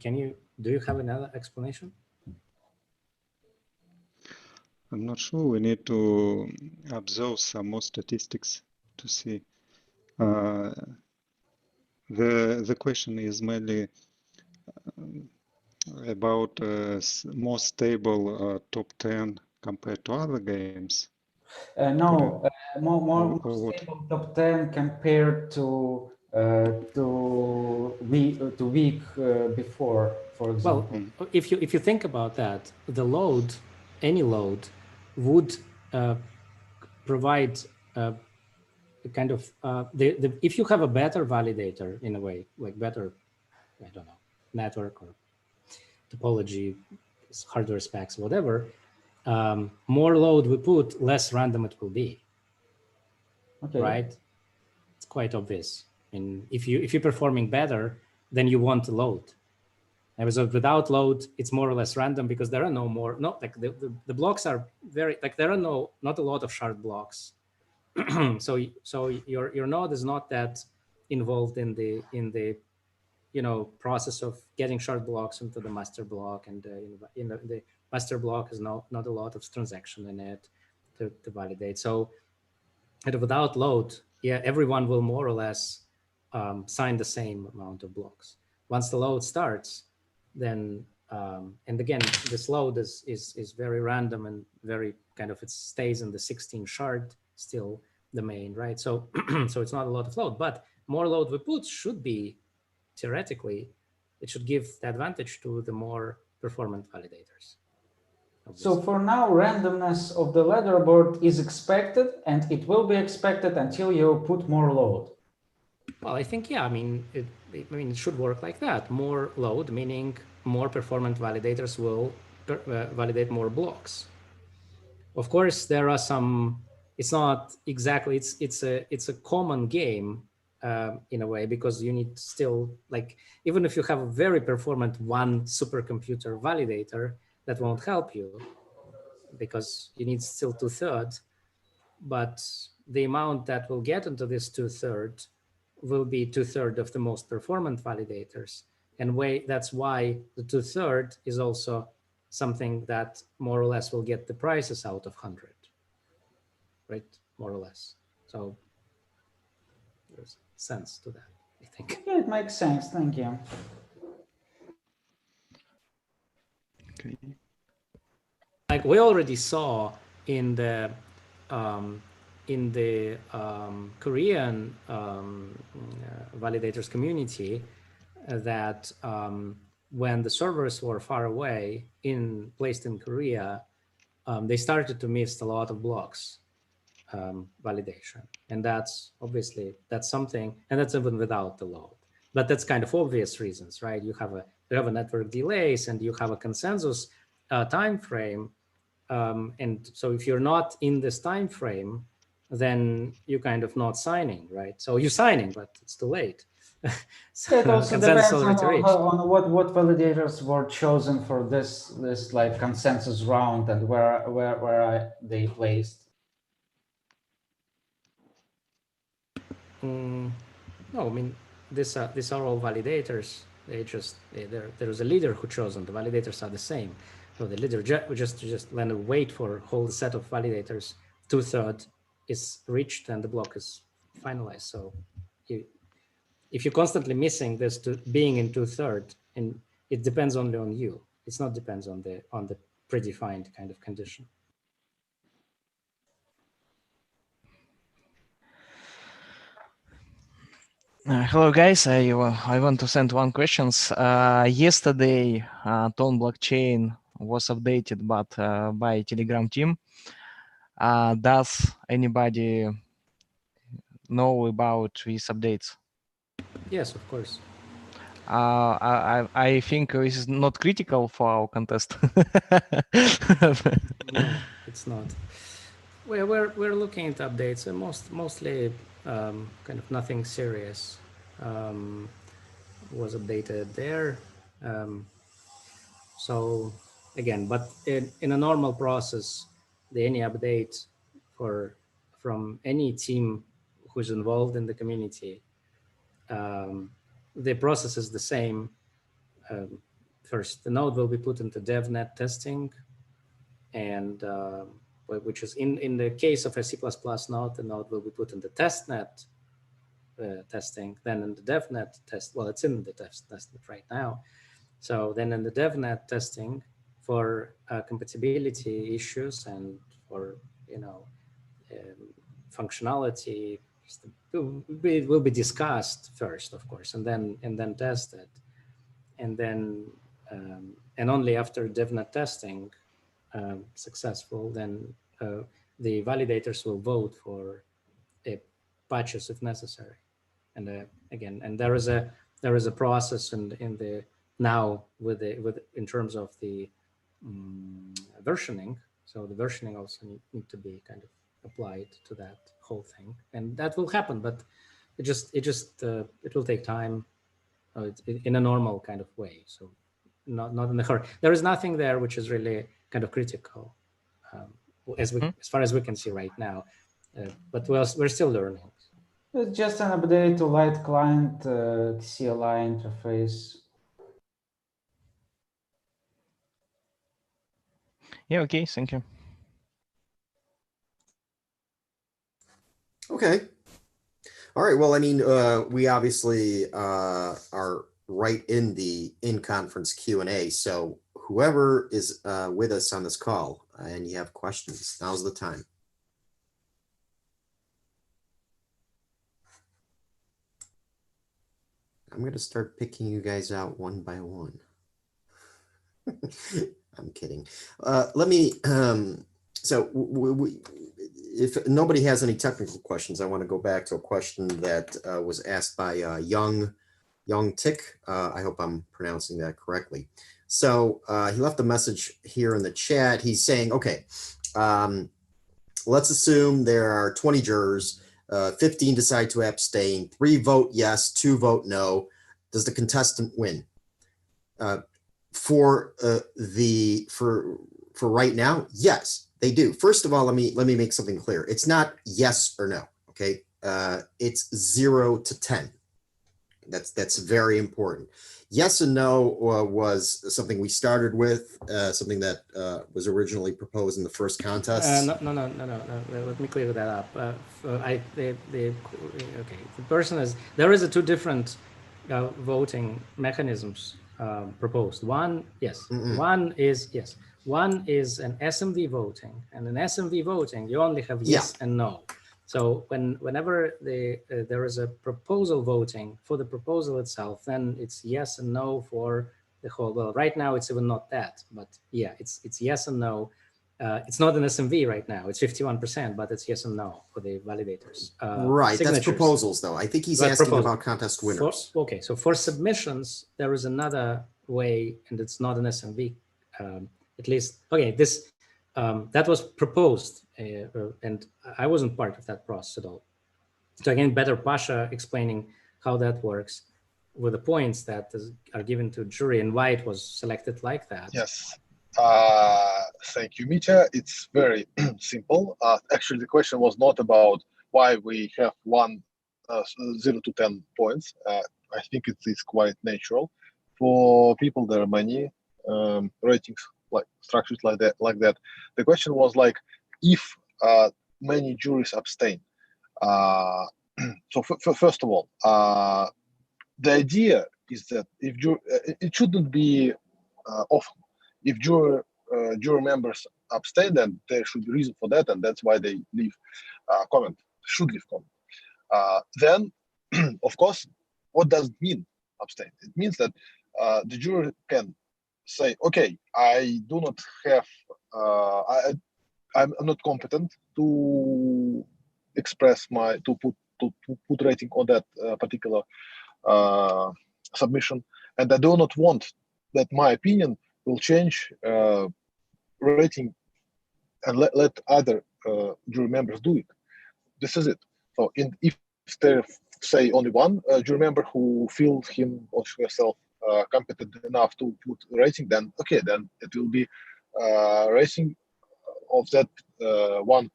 do you have another explanation? I'm not sure. We need to observe some more statistics to see. The question is mainly about more stable top 10 compared to other games. No, more what? stable top 10 compared to week before, for example. Well, if you think about that, the load, any load, would provide a kind of if you have a better validator in a way, like better, I don't know, network or topology, hardware specs, whatever, more load we put, less random it will be. Okay. Right? It's quite obvious. And if you're performing better, then you want to load. And so without load, it's more or less random because there are the blocks are very, like there are not a lot of shard blocks. so your node is not that involved in the process of getting shard blocks into the master block, and the master block is not a lot of transaction in it to validate. So without load, yeah, everyone will more or less sign the same amount of blocks. Once the load starts, then and again, this load is very random and very kind of, it stays in the 16 shard still the main, right? So so it's not a lot of load, but more load we put should be, theoretically, it should give the advantage to the more performant validators. So for now, randomness of the leaderboard is expected, and it will be expected until you put more load. Well, I think, yeah, I mean, it should work like that. More load, meaning more performant validators will validate more blocks. Of course, there are some, it's not exactly, it's a common game in a way, because you need still, like, even if you have a very performant one supercomputer validator, that won't help you because you need still 2/3. But the amount that will get into this 2/3 will be 2/3 of the most performant validators. And that's why the 2/3 is also something that more or less will get the prices out of 100, right? More or less. So there's sense to that, I think. Yeah, it makes sense. Thank you. Okay. Like we already saw in the Korean validators community that when the servers were far away placed in Korea, they started to miss a lot of blocks validation. And that's obviously, that's something, and that's even without the load. But that's kind of obvious reasons, right? You have a network delays, and you have a consensus time frame. And so if you're not in this time frame, then you kind of not signing, right? So you're signing, but it's too late. So it also consensus depends on, already reached. on what validators were chosen for this like consensus round and where are they placed. No, I mean these are all validators. They just there is a leader who chosen. The validators are the same. So the leader just when we wait for a whole set of validators, 2/3 is reached and the block is finalized. So if you're constantly missing this to being in 2/3, and it depends only on you. It's not depends on the predefined kind of condition. Hello guys, I want to send one question. Yesterday, Tone blockchain was updated, but by Telegram team. Does anybody know about these updates? Yes, of course. I think this is not critical for our contest. No, it's not. We're looking at updates, and mostly kind of nothing serious was updated there. So again, but in a normal process, any update from any team who's involved in the community, the process is the same. First, the node will be put into DevNet testing, and which is in the case of a C++ node, the node will be put in the testnet testing, then in the DevNet test. Well, it's in the testnet right now. So then in the DevNet testing for compatibility issues and for functionality, it will be discussed first, of course, and then tested, and then and only after DevNet testing successful, then the validators will vote for patches if necessary. And again, and there is a process in the now with in terms of the versioning. So the versioning also need to be kind of applied to that whole thing, and that will happen. But it will take time in a normal kind of way. So not in the hurry. There is nothing there which is really kind of critical as far as we can see right now. But we're still learning. It's just an update to light client CLI interface. Yeah, okay, thank you. Okay. All right. Well, I mean, we obviously are right in the in-conference Q&A. So whoever is with us on this call and you have questions, now's the time. I'm going to start picking you guys out one by one. I'm kidding. Let me, so if nobody has any technical questions, I want to go back to a question that was asked by Young Tick. I hope I'm pronouncing that correctly. So he left a message here in the chat. He's saying, okay, let's assume there are 20 jurors, 15 decide to abstain, 3 vote yes, 2 vote no. Does the contestant win? For right now, yes, they do. First of all, let me make something clear. It's not yes or no. Okay, it's 0 to 10. That's very important. Yes and no was something we started with, something that was originally proposed in the first contest. No. Let me clear that up. Okay, the person is there is 2 different voting mechanisms proposed. One, yes. One is yes. One is an SMV voting, and in SMV voting, you only have yes and no. So whenever there is a proposal voting for the proposal itself, then it's yes and no for the whole. Well, right now it's even not that, but yeah, it's yes and no. It's not an SMV right now. It's 51%, but it's yes and no for the validators. Right, signatures. That's proposals, though. I think he's asking about contest winners. Okay, so for submissions, there is another way, and it's not an SMV. At least, okay, this That was proposed, and I wasn't part of that process at all. So again, better Pasha explaining how that works with the points that are given to jury and why it was selected like that. Yes. Thank you, Mitya. It's very simple. Actually, the question was not about why we have 0 to 10 points. I think it is quite natural. For people, there are many ratings like structures like that. The question was like, if many juries abstain. So first of all, the idea is that if it shouldn't be often. If jury members abstain, then there should be reason for that, and that's why they leave comment. Should leave comment. Then, of course, what does it mean abstain? It means that the jury can say, okay, I do not have, I'm not competent to express to put rating on that particular submission, and I do not want that my opinion will change rating and let other jury members do it. This is it. So if there, say, only one jury member who feels him or herself competent enough to put rating, then okay, then it will be rating of that one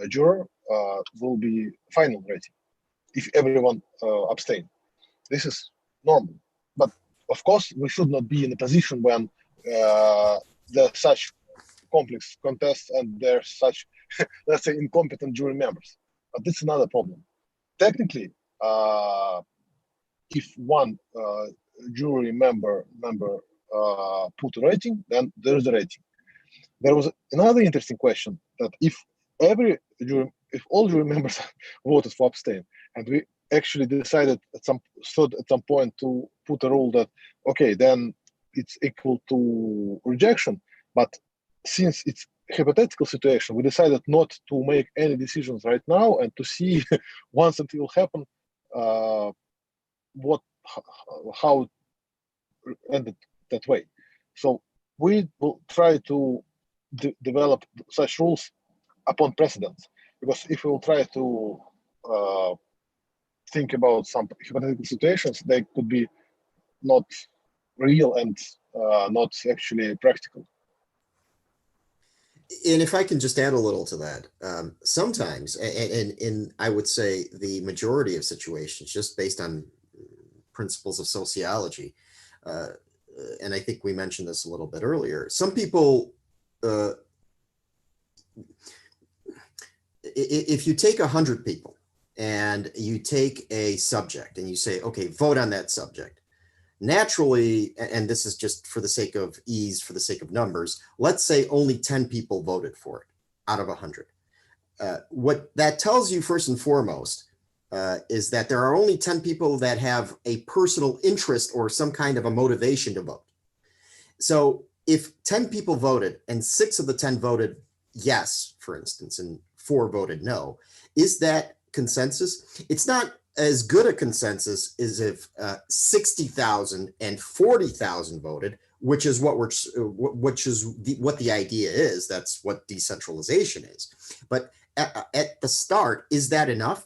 juror will be final rating if everyone abstain. This is normal. But of course, we should not be in a position when there's such complex contests and there's such, let's say, incompetent jury members. But this is another problem. Technically, if one jury member put a rating, then there is a rating. There was another interesting question that if all jury members voted for abstain, and we actually decided at some point to put a rule that okay, then it's equal to rejection. But since it's hypothetical situation, we decided not to make any decisions right now and to see once it will happen, how it ended that way. So we will try to develop such rules upon precedents, because if we will try to think about some hypothetical situations, they could be not real and not actually practical. And if I can just add a little to that, sometimes, and in I would say the majority of situations, just based on principles of sociology, and I think we mentioned this a little bit earlier, some people, if you take 100 people and you take a subject and you say, okay, vote on that subject, naturally, and this is just for the sake of ease, for the sake of numbers, let's say only 10 people voted for it out of 100. What that tells you first and foremost is that there are only 10 people that have a personal interest or some kind of a motivation to vote. So if 10 people voted and 6 of the 10 voted yes, for instance, and 4 voted no, is that consensus? It's not as good a consensus as if 60,000 and 40,000 voted, which is what what the idea is. That's what decentralization is. But at the start, is that enough?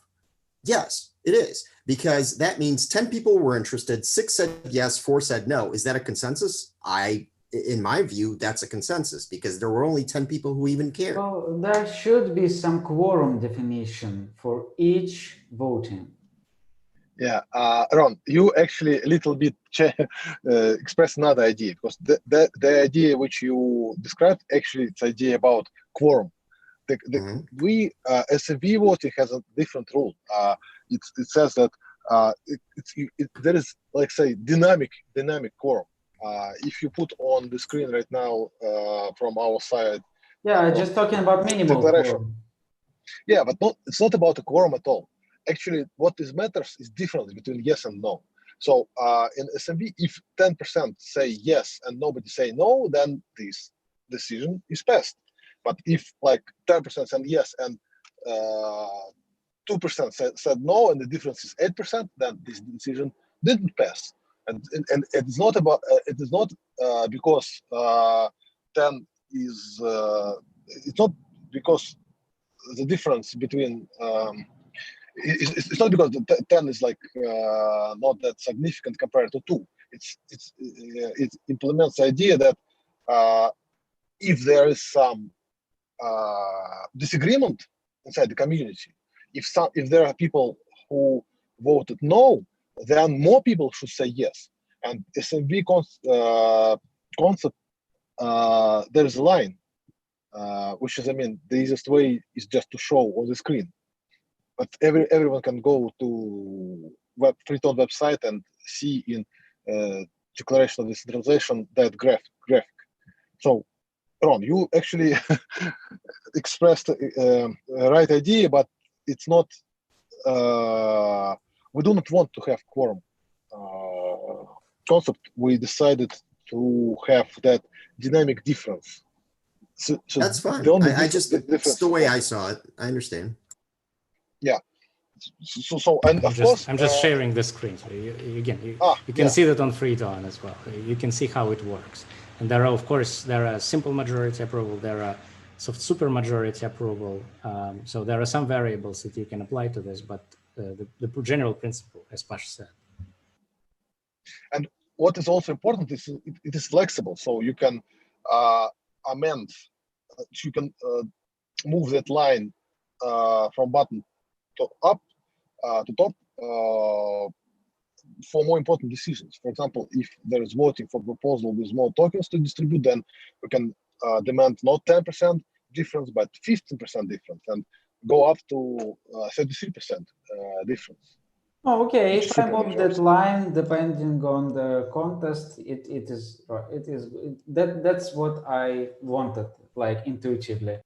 Yes, it is, because that means 10 people were interested, 6 said yes, 4 said no. Is that a consensus? In my view, that's a consensus, because there were only 10 people who even cared. Well, there should be some quorum definition for each voting. Yeah, Ron, you actually a little bit expressed another idea, because the idea which you described, actually, it's idea about quorum. We, SMV voting has a different rule. It says that there is, like, say, dynamic quorum. If you put on the screen right now from our side. Yeah, just talking about minimal quorum. Yeah, but it's not about a quorum at all. Actually, what matters is difference between yes and no. So in SMB, if 10% say yes and nobody say no, then this decision is passed. But if like 10% said yes and 2% said no, and the difference is 8%, then this decision didn't pass. And it is not about because 10 is it's not because the difference between it's not because the 10 is like not that significant compared to 2. It implements the idea that if there is some disagreement inside the community, if there are people who voted no, then more people should say yes. And SMB concept, there is a line, which is, I mean, the easiest way is just to show on the screen. But everyone can go to Freeton website and see in Declaration of Decentralization that graphic. So, Ron, you actually expressed the right idea, but it's not. We do not want to have quorum concept. We decided to have that dynamic difference. So That's fine. That's the way I saw it. I understand. Yeah. So and of course, I'm just sharing the screen. So you can see that on Freeton as well. You can see how it works. And there are, of course, simple majority approval. There are super majority approval. So there are some variables that you can apply to this, but the general principle, as Pash said. And what is also important is it is flexible. So you can amend. You can move that line from bottom to up to top for more important decisions. For example, if there is voting for proposal with more tokens to distribute, then we can demand not 10% difference, but 15% difference, and go up to 33% difference. Oh, okay. If I move that line, depending on the contest, that's what I wanted, like intuitively.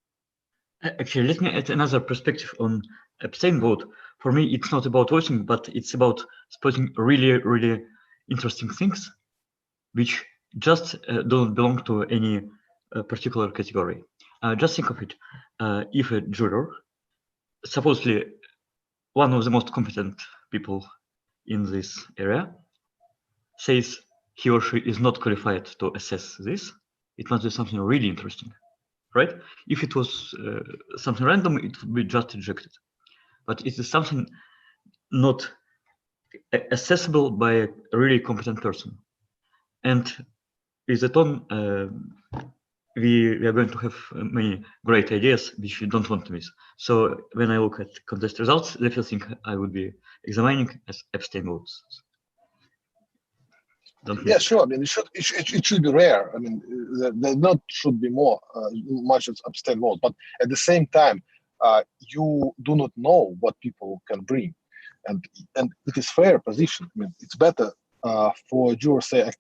Actually, let me add another perspective on abstain vote. For me, it's not about voting, but it's about spotting really, really interesting things, which just don't belong to any particular category. Just think of it. If a juror, supposedly one of the most competent people in this area, says he or she is not qualified to assess this, it must be something really interesting, right? If it was something random, it would be just rejected. But it is something not accessible by a really competent person. And with the tone, we are going to have many great ideas which we don't want to miss. So when I look at contest results, the first thing I would be examining as abstain votes. Yeah, sure. I mean, it should be rare. I mean, there not should be much as abstain votes, but at the same time, you do not know what people can bring, and it is fair position. I mean, it's better for a juror say, I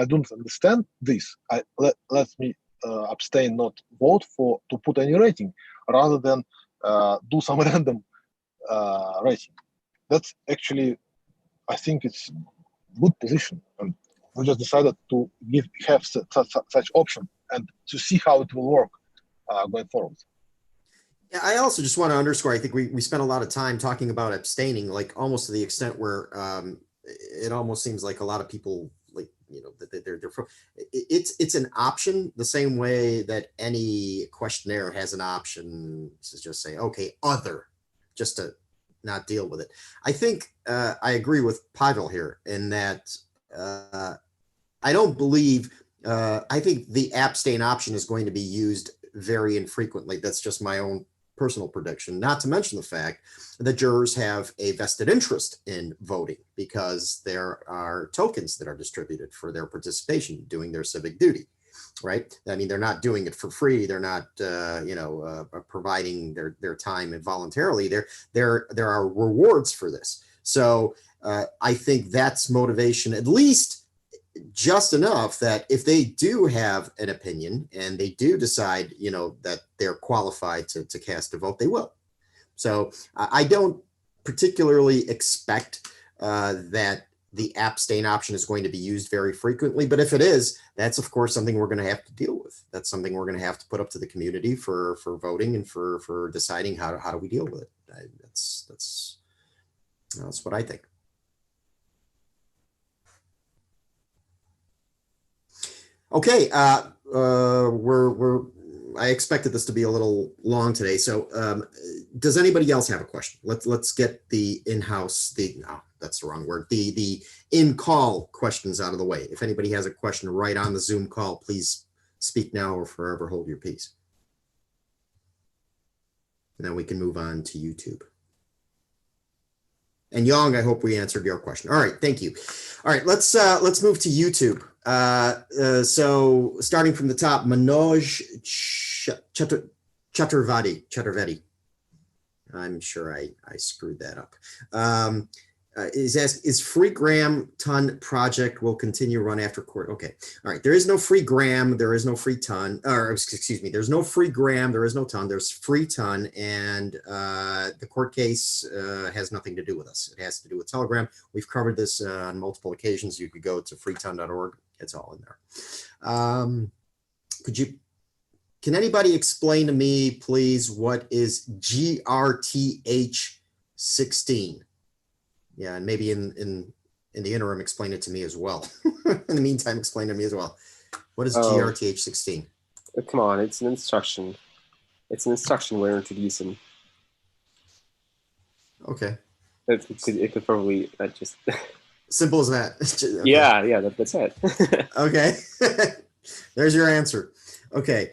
don't understand this. Let me abstain, not vote to put any rating, rather than do some random rating. That's actually, I think it's good position, and we just decided to have such option and to see how it will work going forward. Yeah, I also just want to underscore, I think we spent a lot of time talking about abstaining, like almost to the extent where it almost seems like a lot of people, like, you know, that they're it's an option, the same way that any questionnaire has an option to just say, okay, other, just to not deal with it. I think I agree with Pavel here in that I don't believe, I think the abstain option is going to be used very infrequently. That's just my own personal prediction, not to mention the fact that jurors have a vested interest in voting because there are tokens that are distributed for their participation, doing their civic duty. Right? I mean, they're not doing it for free. They're not, providing their time involuntarily. There are rewards for this. So I think that's motivation, at least just enough that if they do have an opinion and they do decide, that they're qualified to cast a vote, they will. So I don't particularly expect that the abstain option is going to be used very frequently, but if it is, that's of course something we're going to have to deal with. That's something we're going to have to put up to the community for voting and for deciding how do we deal with it. That's what I think. Okay, we're I expected this to be a little long today. So does anybody else have a question? Let's get the in-house, no, that's the wrong word, the in-call questions out of the way. If anybody has a question right on the Zoom call, please speak now or forever hold your peace. And then we can move on to YouTube. And Yong, I hope we answered your question. All right, thank you. All right, let's move to YouTube. So starting from the top, Manoj Chaturvedi. I'm sure I screwed that up. Is free gram ton project will continue run after court? Okay. All right. There is no free gram. There is no free ton. Or excuse me. There's no free gram. There is no ton. There's free ton, and the court case has nothing to do with us. It has to do with Telegram. We've covered this on multiple occasions. You could go to freeton.org. It's all in there. Can anybody explain to me, please, what is GRTH16? Yeah, and maybe in the interim, explain it to me as well. In the meantime, explain to me as well. What is GRTH16? Come on, it's an instruction. It's an instruction we're introducing. Okay. It could probably just... Simple as that. Okay. Yeah, that's it. Okay. There's your answer. Okay.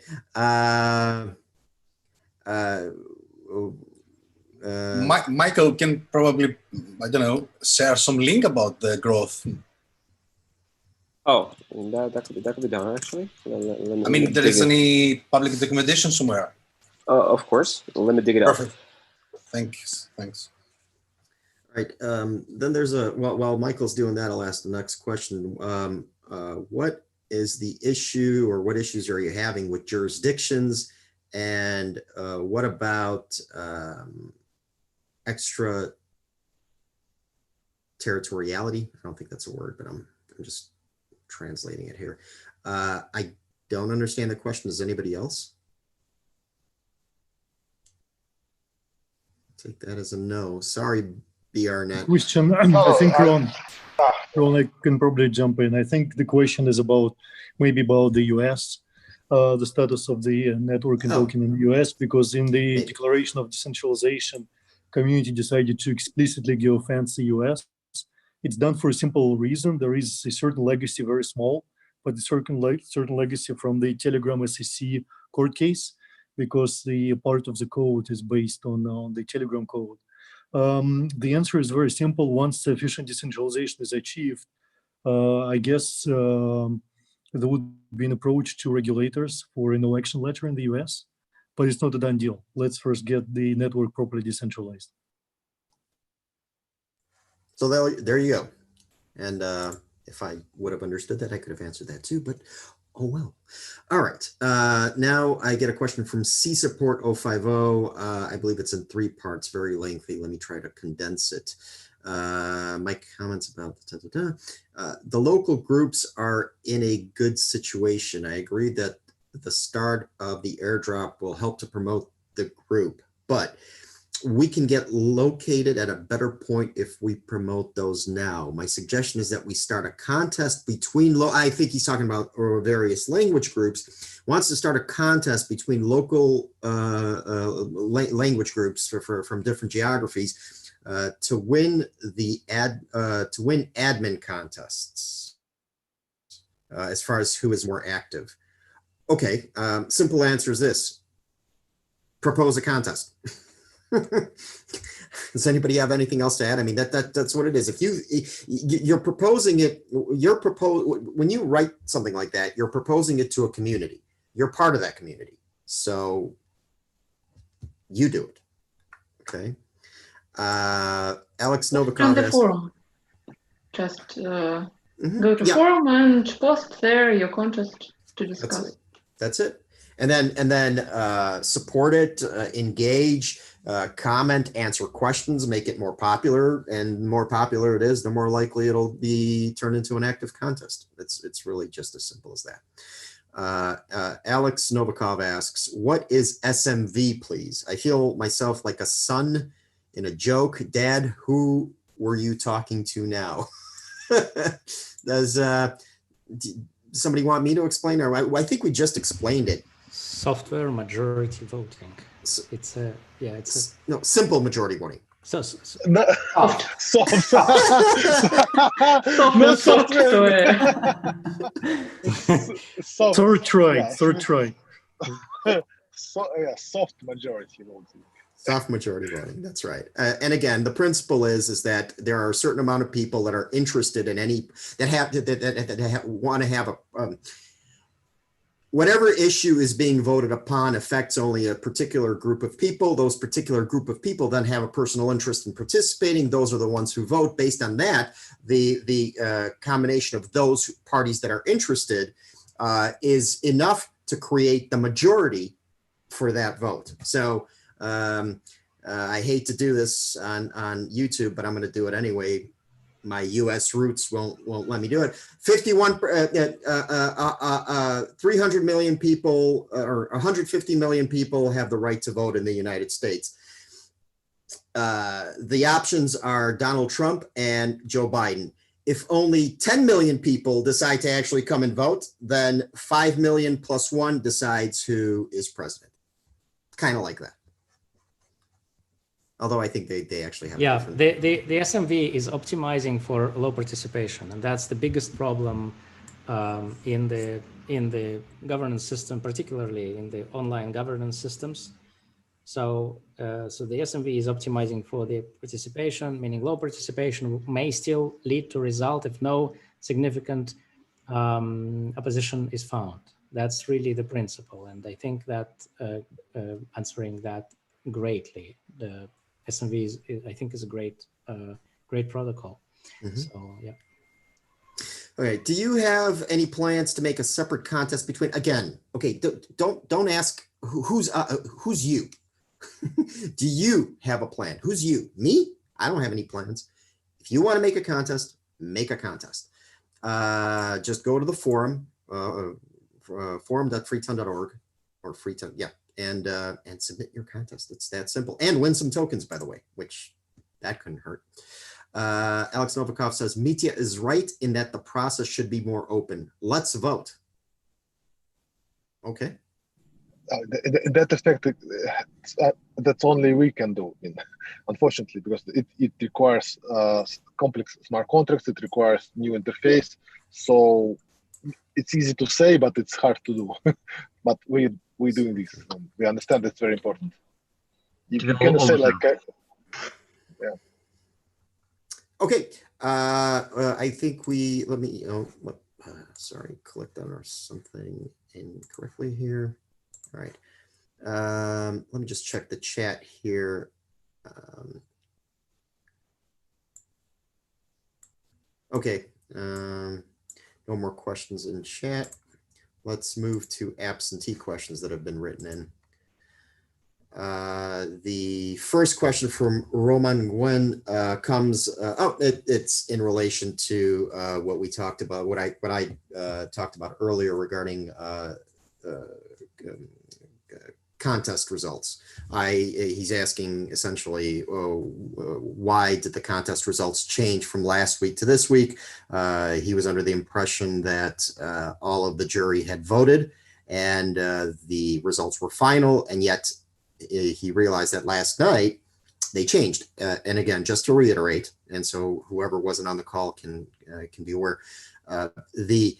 Michael can probably, I don't know, share some link about the growth. Oh, that could be done actually. I mean, there is any public documentation somewhere? Of course. Let me dig it up. Perfect. Thanks. All right. Then there's while Michael's doing that, I'll ask the next question. What is the issue, or what issues are you having with jurisdictions? And what about extra territoriality? I don't think that's a word, but I'm just translating it here. I don't understand the question. Does anybody else? Take that as a no. Sorry, BRNet. Question. I think Ron, I can probably jump in. I think the question is about the US, the status of the network and token in the US, because in the Declaration of Decentralization, community decided to explicitly geofence the US. It's done for a simple reason. There is a certain legacy, very small, but a certain legacy from the Telegram SEC court case, because the part of the code is based on the Telegram code. The answer is very simple. Once sufficient decentralization is achieved, I guess there would be an approach to regulators for an election letter in the US, but it's not a done deal. Let's first get the network properly decentralized. So there you go. And if I would have understood that, I could have answered that too, but oh well. All right. Now I get a question from C-Support 050. I believe it's in 3 parts, very lengthy. Let me try to condense it. My comments about the local groups are in a good situation. I agree that the start of the airdrop will help to promote the group, but we can get located at a better point if we promote those now. My suggestion is that we start a contest between, I think he's talking about various language groups, wants to start a contest between local language groups from different geographies to win admin contests as far as who is more active. Okay, simple answer is this: propose a contest. Does anybody have anything else to add? I mean, that's what it is. If you're proposing it, when you write something like that, you're proposing it to a community. You're part of that community, so you do it. Okay. Alex Novikov. From the forum, just go to forum and post there your contest to discuss. That's it. And then support it, engage, comment, answer questions, make it more popular. And the more popular it is, the more likely it'll be turned into an active contest. It's really just as simple as that. Alex Novikov asks, what is SMV, please? I feel myself like a son in a joke. Dad, who were you talking to now? Does somebody want me to explain? Or I think we just explained it. software majority voting. It's a no simple majority voting. No, soft. No software. Soft. Third try. Yeah. Third try. Soft majority voting. Soft majority voting. That's right. And again, the principle is that there are a certain amount of people that are interested in any that want to have a whatever issue is being voted upon affects only a particular group of people. Those particular group of people then have a personal interest in participating. Those are the ones who vote. Based on that, the combination of those parties that are interested is enough to create the majority for that vote. So I hate to do this on YouTube, but I'm going to do it anyway. My U.S. roots won't let me do it. 300 million people or 150 million people have the right to vote in the United States. The options are Donald Trump and Joe Biden. If only 10 million people decide to actually come and vote, then 5 million plus one decides who is president. Kind of like that. Although I think they actually have. Yeah, the SMV is optimizing for low participation, and that's the biggest problem in the governance system, particularly in the online governance systems. So the SMV is optimizing for the participation, meaning low participation may still lead to result if no significant opposition is found. That's really the principle, and I think that answering that greatly, the SMV I think is a great protocol. Mm-hmm. So yeah. Okay. Do you have any plans to make a separate contest between? Again, okay. Don't ask who's you. Do you have a plan? Who's you? Me? I don't have any plans. If you want to make a contest, make a contest. Just go to the forum, forum.freeton.org or Freeton. Yeah. And submit your contest. It's that simple. And win some tokens, by the way, which that couldn't hurt. Alex Novikov says, Mitya is right in that the process should be more open. Let's vote. Okay. In that respect, that's only we can do, unfortunately, because it requires complex smart contracts. It requires new interface. So it's easy to say, but it's hard to do. But we're doing this. We understand it's very important. You can say like, yeah. Okay. I think sorry, clicked on something incorrectly here. All right. Let me just check the chat here. Okay. No more questions in chat. Let's move to absentee questions that have been written in. The first question from Roman Nguyen comes, it's in relation to what we talked about, what I talked about earlier regarding contest results. He's asking essentially, why did the contest results change from last week to this week? He was under the impression that all of the jury had voted and the results were final, and yet he realized that last night they changed. And again, just to reiterate, and so whoever wasn't on the call can be aware, the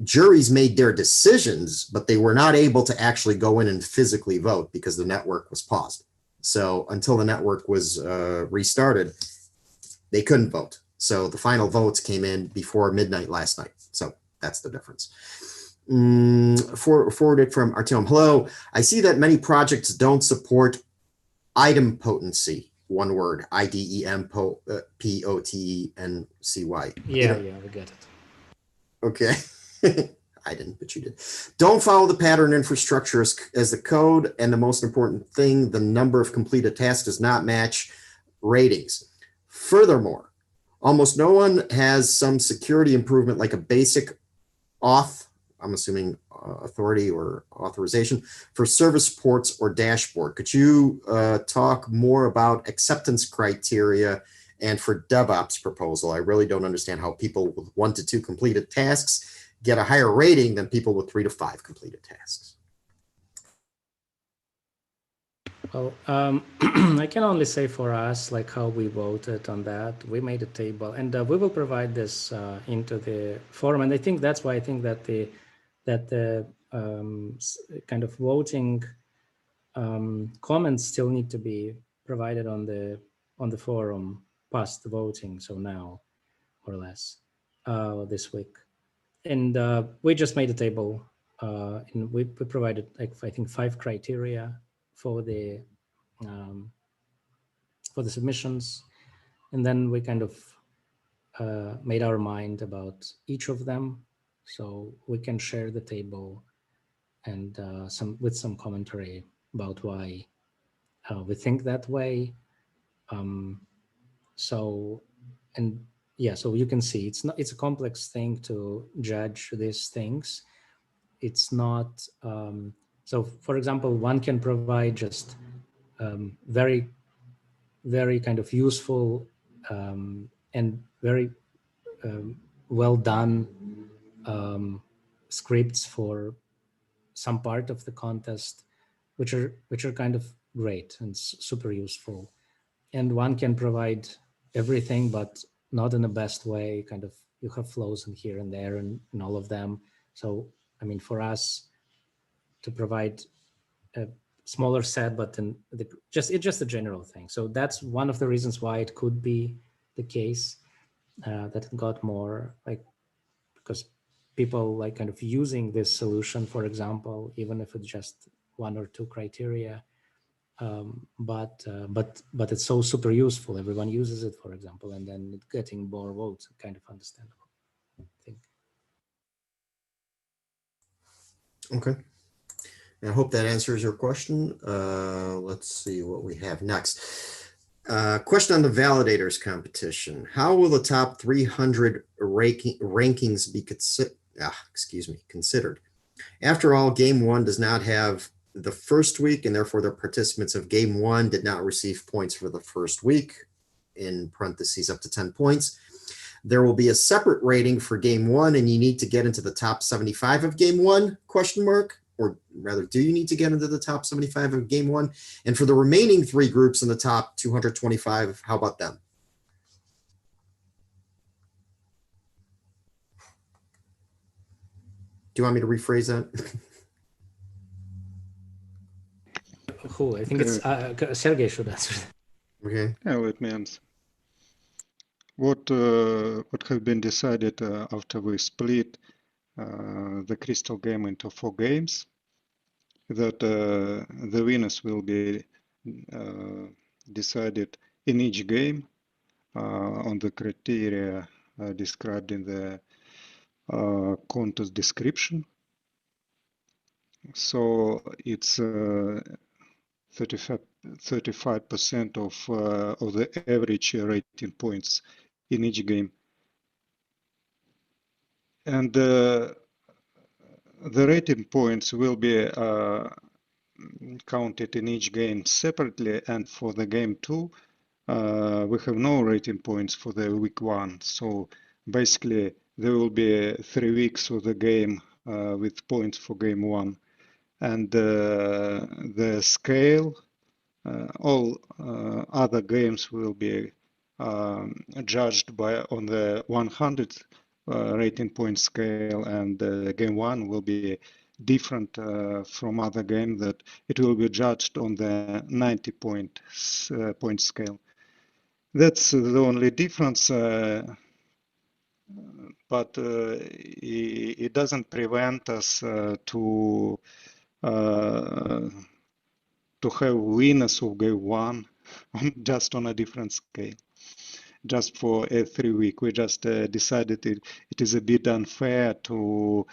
juries made their decisions, but they were not able to actually go in and physically vote because the network was paused. So until the network was restarted, they couldn't vote. So the final votes came in before midnight last night. So that's the difference. Forwarded from Artyom. Hello, I see that many projects don't support item potency. One word, IDEM-POTENCY. Yeah, we get it. Okay. I didn't, but you did. Don't follow the pattern infrastructure as the code. And the most important thing, the number of completed tasks does not match ratings. Furthermore, almost no one has some security improvement like a basic auth, I'm assuming authority or authorization for service ports or dashboard. Could you talk more about acceptance criteria and for DevOps proposal? I really don't understand how people with 1 to 2 completed tasks get a higher rating than people with 3 to 5 completed tasks. Well, I can only say for us, like how we voted on that. We made a table, and we will provide this into the forum. And I think that's why I think that the kind of voting comments still need to be provided on the forum past the voting. So now, more or less, this week, and we just made a table, and we provided, like, I think 5 criteria for the submissions, and then we kind of made our mind about each of them, so we can share the table and with some commentary about why we think that way. So, and yeah, so you can see it's a complex thing to judge these things. It's not so, for example, one can provide just very kind of useful and very well done scripts for some part of the contest, which are kind of great and super useful. And one can provide everything, but not in the best way. Kind of, you have flows in here and there and in all of them. So, I mean, for us to provide a smaller set, but then it's just a general thing. So that's one of the reasons why it could be the case that it got more, like, because people like kind of using this solution, for example, even if it's just 1 or 2 criteria, but it's so super useful. Everyone uses it, for example, and then it's getting more votes. Kind of understandable, I think. Okay. I hope that answers your question. Let's see what we have next. Question on the validators competition. How will the top 300 rankings be considered? After all, game 1 does not have the first week, and therefore the participants of game 1 did not receive points for the first week, in parentheses up to 10 points. There will be a separate rating for game 1, and you need to get into the top 75 of game 1, question mark, or rather, do you need to get into the top 75 of game 1? And for the remaining 3 groups in the top 225, how about them? Do you want me to rephrase that? Who? I think it's Sergey should answer. Okay. Yeah, let me answer. What have been decided after we split the Crystal game into 4 games, that the winners will be decided in each game on the criteria described in the contest description. So it's 35% of the average rating points in each game. And the rating points will be counted in each game separately, and for the game 2 we have no rating points for the week 1. So basically there will be 3 weeks of the game with points for game 1, and the scale, all other games will be judged on the 100 rating point scale, and game 1 will be different from other game, that it will be judged on the 90 point scale. That's the only difference, but it doesn't prevent us to have winners of game 1 just on a different scale. Just for a 3 week, we just decided it is a bit unfair to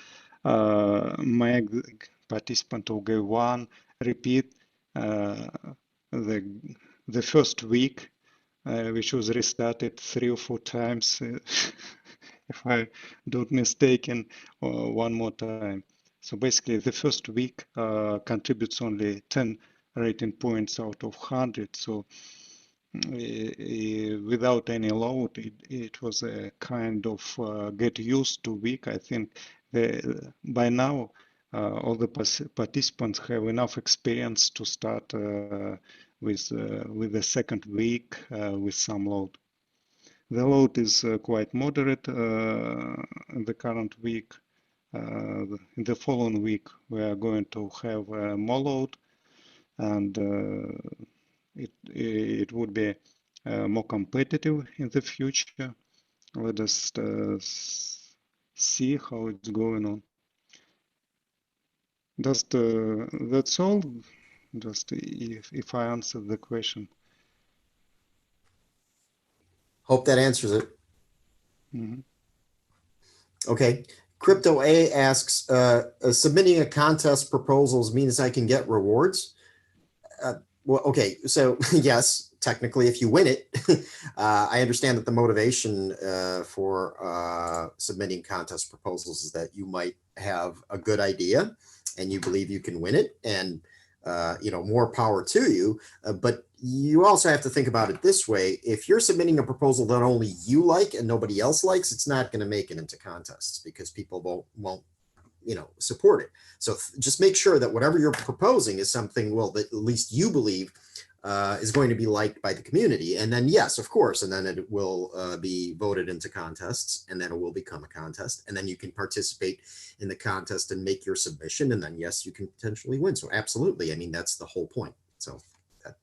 make the participant of game 1 repeat the first week, which was restarted 3 or 4 times, if I don't mistaken, one more time. So basically, the first week contributes only 10 rating points out of 100. So without any load, it was a kind of get used to week. I think by now all the participants have enough experience to start with the second week with some load. The load is quite moderate in the current week. In the following week, we are going to have more load, and it would be more competitive in the future. Let us see how it's going on. Just that's all. Just if I answered the question. Hope that answers it. Mm-hmm. Okay. Crypto A asks, submitting a contest proposals means I can get rewards? Well, okay, so yes, technically, if you win it, I understand that the motivation for submitting contest proposals is that you might have a good idea and you believe you can win it, and more power to you. But you also have to think about it this way: if you're submitting a proposal that only you like and nobody else likes, it's not going to make it into contests because people won't support it. So just make sure that whatever you're proposing is something, well, that at least you believe is going to be liked by the community. And then, yes, of course, and then it will be voted into contests, and then it will become a contest. And then you can participate in the contest and make your submission. And then, yes, you can potentially win. So absolutely. I mean, that's the whole point. So that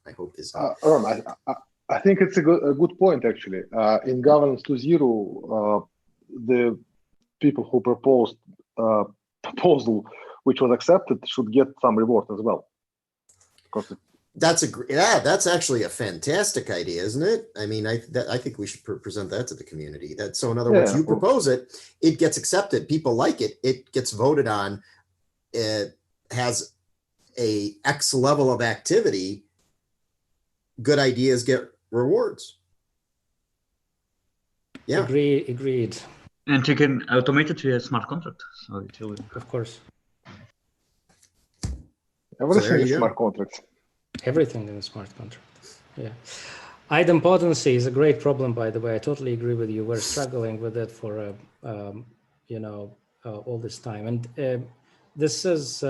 I hope is. I think it's a good point, actually. In Governance 2.0, the people who proposed proposal which was accepted should get some reward as well. That's actually a fantastic idea, isn't it? I mean, I think we should present that to the community. So in other words, you propose it, it gets accepted, people like it, it gets voted on, it has a X level of activity, good ideas get rewards. Yeah. Agreed. And you can automate it via smart contract. So it will... Of course. Everything is smart contracts. Everything in a smart contract. Yeah. Idempotency is a great problem, by the way. I totally agree with you. We're struggling with it for all this time, and this is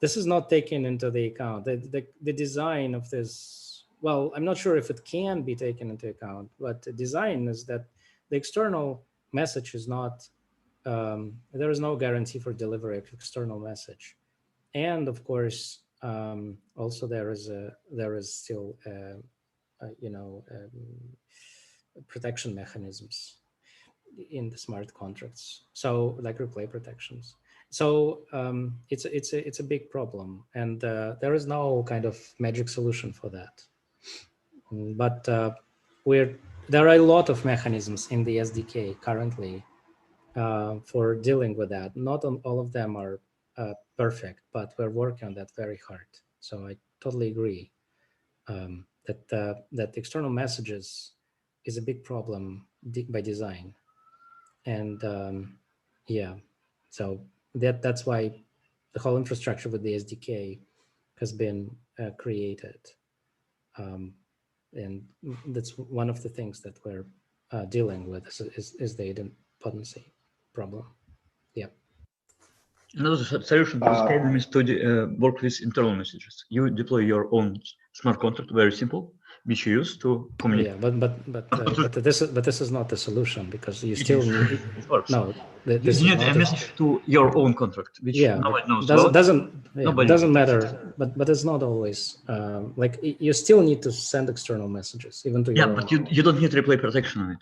this is not taken into the account. The design of this. Well, I'm not sure if it can be taken into account, but the design is that the external message is not. There is no guarantee for delivery of external message, and of course. Also, there is still protection mechanisms in the smart contracts. So like replay protections. So it's a big problem, and there is no kind of magic solution for that. But there are a lot of mechanisms in the SDK currently for dealing with that. Not all of them are perfect, but we're working on that very hard. So I totally agree that external messages is a big problem by design, and so that's why the whole infrastructure with the SDK has been created, and that's one of the things that we're dealing with is the idempotency problem. Yeah. Another solution to this problem is to work with internal messages. You deploy your own smart contract, very simple, which you use to communicate. Yeah, but this is not the solution, because you still need. It works. No, you need a message to your own contract, which nobody knows doesn't matter. But it's not always like you still need to send external messages even to your own. But you don't need replay protection on it.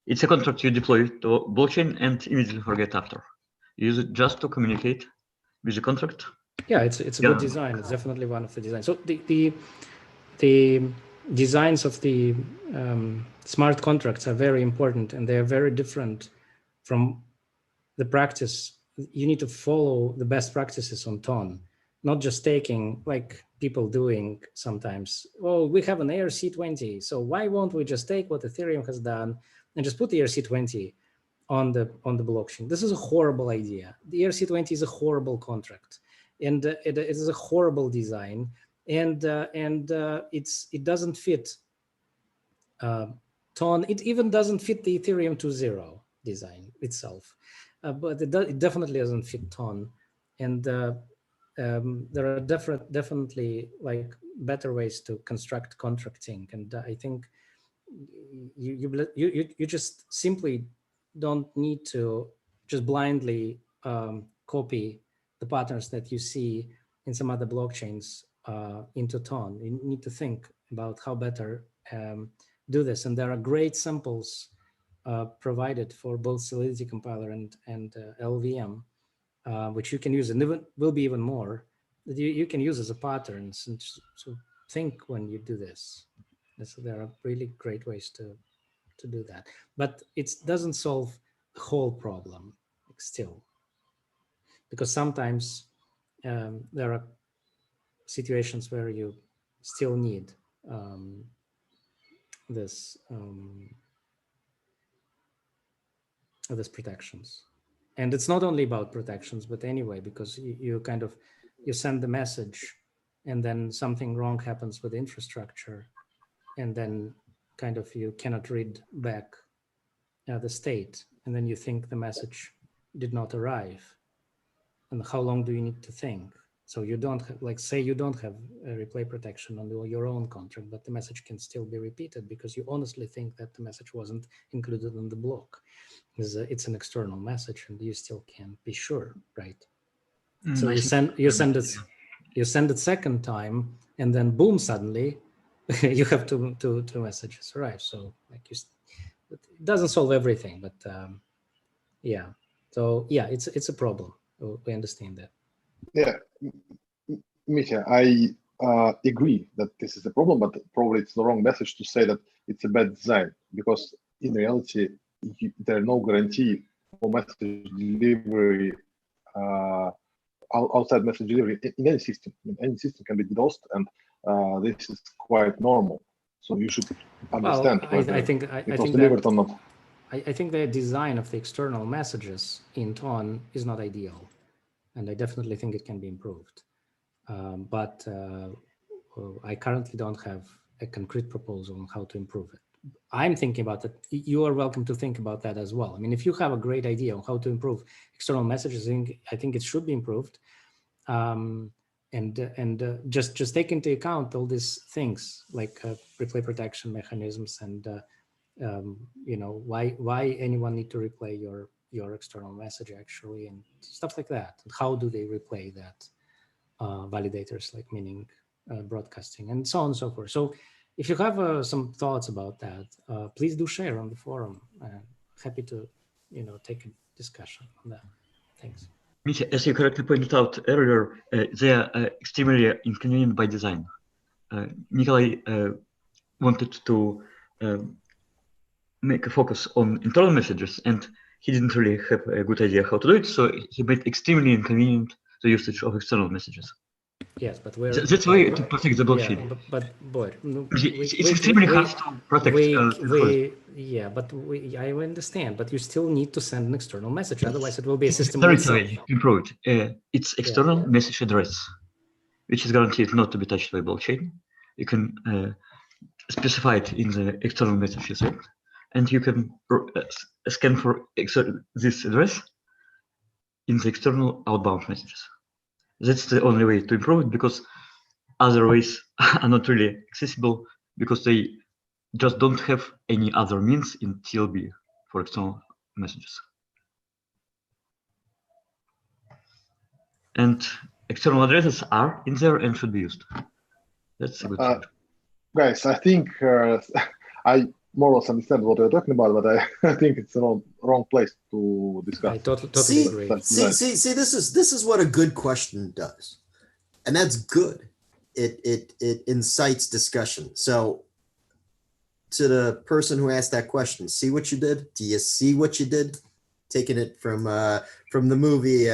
It's a contract you deploy to blockchain and immediately forget after. Use it just to communicate with the contract. Yeah, it's a good design. It's definitely one of the designs. So the designs of the smart contracts are very important, and they are very different from the practice. You need to follow the best practices on Ton, not just taking like people doing sometimes. Oh, we have an ERC20, so why won't we just take what Ethereum has done and just put the ERC20 on the blockchain? This is a horrible idea. The ERC20 is a horrible contract, and it is a horrible design, and it doesn't fit Ton. It even doesn't fit the Ethereum 2.0 design itself. but it definitely doesn't fit Ton. And there are definitely like better ways to construct contracting. And I think you just simply don't need to just blindly copy the patterns that you see in some other blockchains into Ton. You need to think about how better do this. And there are great samples provided for both Solidity compiler and LVM, which you can use, and even will be even more that you can use as a patterns. And so think when you do this. So there are really great ways to do that, but it doesn't solve the whole problem still, because sometimes there are situations where you still need this protections. And it's not only about protections, but anyway, because you kind of, you send the message and then something wrong happens with infrastructure, and then kind of you cannot read back the state, and then you think the message did not arrive. And how long do you need to think? So you don't have, like, say you don't have a replay protection on your own contract, but the message can still be repeated because you honestly think that the message wasn't included in the block. It's an external message, and you still can't be sure, right? So you send it second time, and then boom, suddenly you have two messages arrive. So like it doesn't solve everything, but yeah. So yeah, it's a problem. We understand that. Yeah, Mitya, I agree that this is a problem, but probably it's the wrong message to say that it's a bad design, because in reality, there are no guarantee for message delivery outside message delivery in any system. Any system can be DDoSed, and this is quite normal. So you should understand whether it was delivered or not. I think the design of the external messages in Ton is not ideal, and I definitely think it can be improved. But I currently don't have a concrete proposal on how to improve it. I'm thinking about it. You are welcome to think about that as well. I mean, if you have a great idea on how to improve external messages, I think it should be improved. And just take into account all these things like replay protection mechanisms and why anyone need to replay your external message actually, and stuff like that. And how do they replay that? Validators, like meaning broadcasting, and so on and so forth. So if you have some thoughts about that, please do share on the forum. Happy to take a discussion on that. Thanks. Mitya, as you correctly pointed out earlier, they are extremely inconvenient by design. Nikolai wanted to make a focus on internal messages, and he didn't really have a good idea how to do it, so he made extremely inconvenient the usage of external messages. Yes, but that's the way to protect the blockchain. Yeah, but boy, it's extremely hard to protect. I understand, but you still need to send an external message, otherwise it will be a system. There is a way to improve it. It's external message address, which is guaranteed not to be touched by blockchain. You can specify it in the external message you send, and you can scan for this address in the external outbound messages. That's the only way to improve it, because other ways are not really accessible, because they just don't have any other means in TLB for external messages. And external addresses are in there and should be used. That's a good thing. Guys, I think I more or less understand what you're talking about, but I think it's the wrong place to discuss. I totally agree. See, this is what a good question does, and that's good. It incites discussion. So, to the person who asked that question, see what you did? Do you see what you did? Taking it from the movie.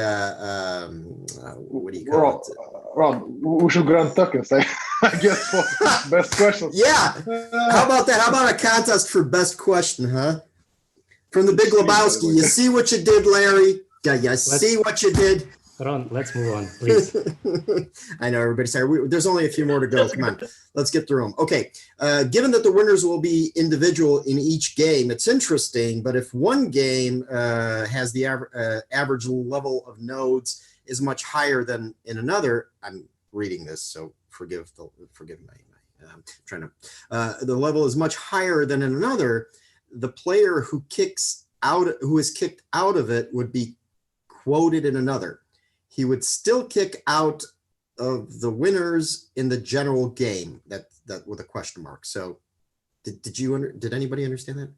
What do you call it? Ron, we should grant tokens, I guess, for best questions. Yeah. How about that? How about a contest for best question, huh? From the Big Lebowski. You see what you did, Larry? Yeah, you see what you did? Ron, let's move on, please. I know everybody's sorry. There's only a few more to go. Come on, let's get through them. Okay, given that the winners will be individual in each game, it's interesting, but if one game has the average level of nodes is much higher than in another, I'm reading this, so forgive my trying to, the level is much higher than in another, the player who is kicked out of it would be quoted in another. He would still kick out of the winners in the general game, that with a question mark. So did anybody understand that?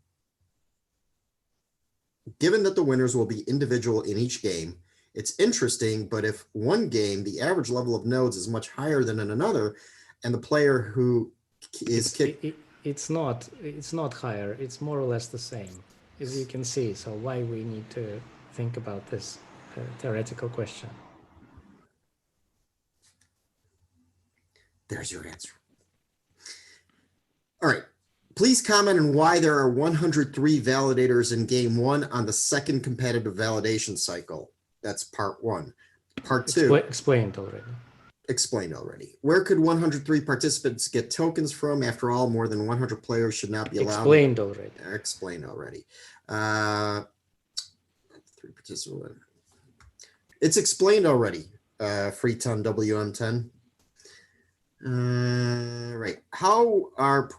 Given that the winners will be individual in each game, it's interesting, but if one game, the average level of nodes is much higher than in another, and the player who is kicked... It's not higher, it's more or less the same, as you can see. So why we need to think about this theoretical question? There's your answer. All right. Please comment on why there are 103 validators in game 1 on the second competitive validation cycle. That's part 1. Part 2. Explained already. Where could 103 participants get tokens from? After all, more than 100 players should not be allowed. Explained already. 3 participants. It's explained already. Freeton WM10. Right. How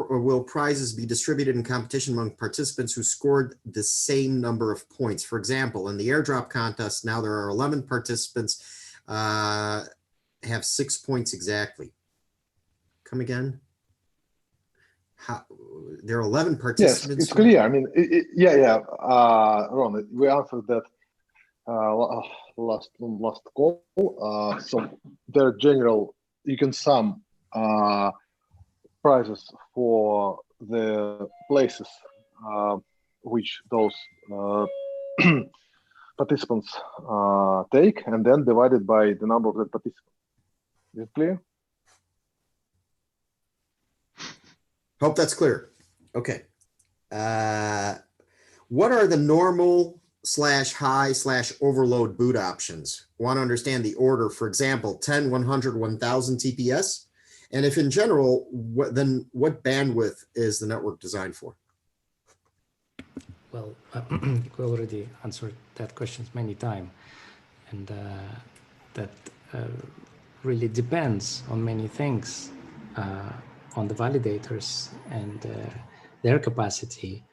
will prizes be distributed in competition among participants who scored the same number of points? For example, in the airdrop contest, now there are 11 participants have 6 points exactly. Come again? There are 11 participants. Yes, it's clear. I mean, Ron, we answered that last call. So there are general, you can sum prizes for the places which those participants take, and then divided by the number of the participants. Is it clear? Hope that's clear. Okay. What are the normal /high/overload boot options? Want to understand the order, for example, 10, 100, 1000 TPS? And if in general, then what bandwidth is the network designed for? Well, we already answered that question many times, and that really depends on many things, on the validators and their capacity,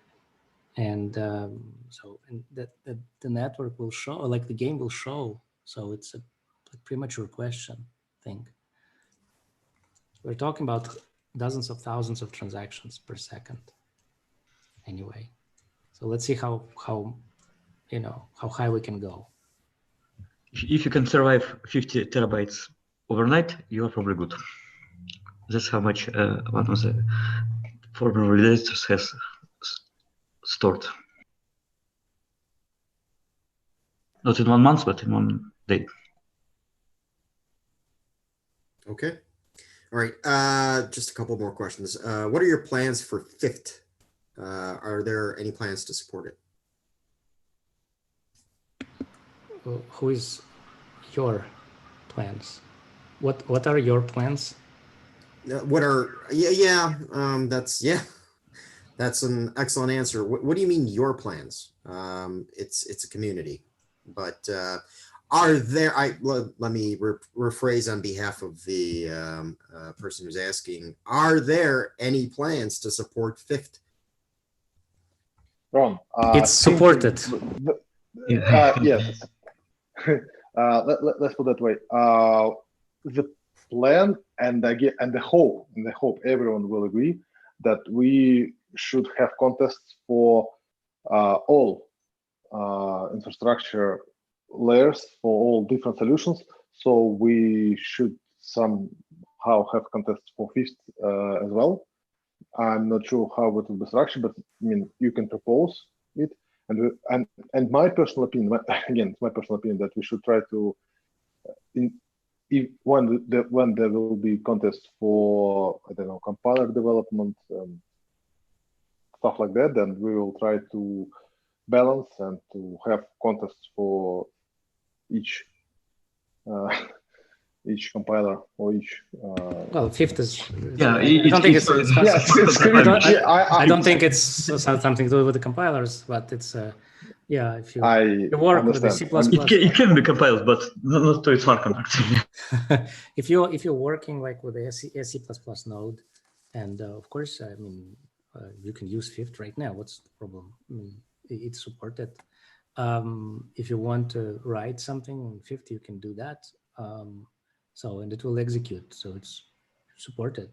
and that the network will show, like the game will show. So it's a premature question, I think. We're talking about dozens of thousands of transactions per second anyway. So let's see how high we can go. If you can survive 50 terabytes overnight, you are probably good. That's how much one of the former validators has stored. Not in 1 month, but in 1 day. Okay. All right. Just a couple more questions. What are your plans for FIFT? Are there any plans to support it? Who is your plans? What are your plans? That's an excellent answer. What do you mean your plans? It's a community, but are there? Let me rephrase on behalf of the person who's asking. Are there any plans to support FIFT? Ron, it's supported. Yes. Let's put that way. The plan and the hope everyone will agree that we should have contests for all infrastructure layers for all different solutions. So we should somehow have contests for FIFT as well. I'm not sure how it will be structured, but I mean, you can propose it. And my personal opinion, again, it's my personal opinion that we should try to, when there will be contests for, I don't know, compiler development, stuff like that, then we will try to balance and to have contests for each each compiler or each. Well, fifth is. Yeah, I don't think it's. Yes, it's great. I don't think it's something to do with the compilers, but it's. Yeah, if you work with the C++. It can be compiled, but not to its smart contract. If you're working like with the C++ node, and of course, I mean, you can use fifth right now. What's the problem? I mean, it's supported. If you want to write something in fifth, you can do that. And it will execute. So it's supported.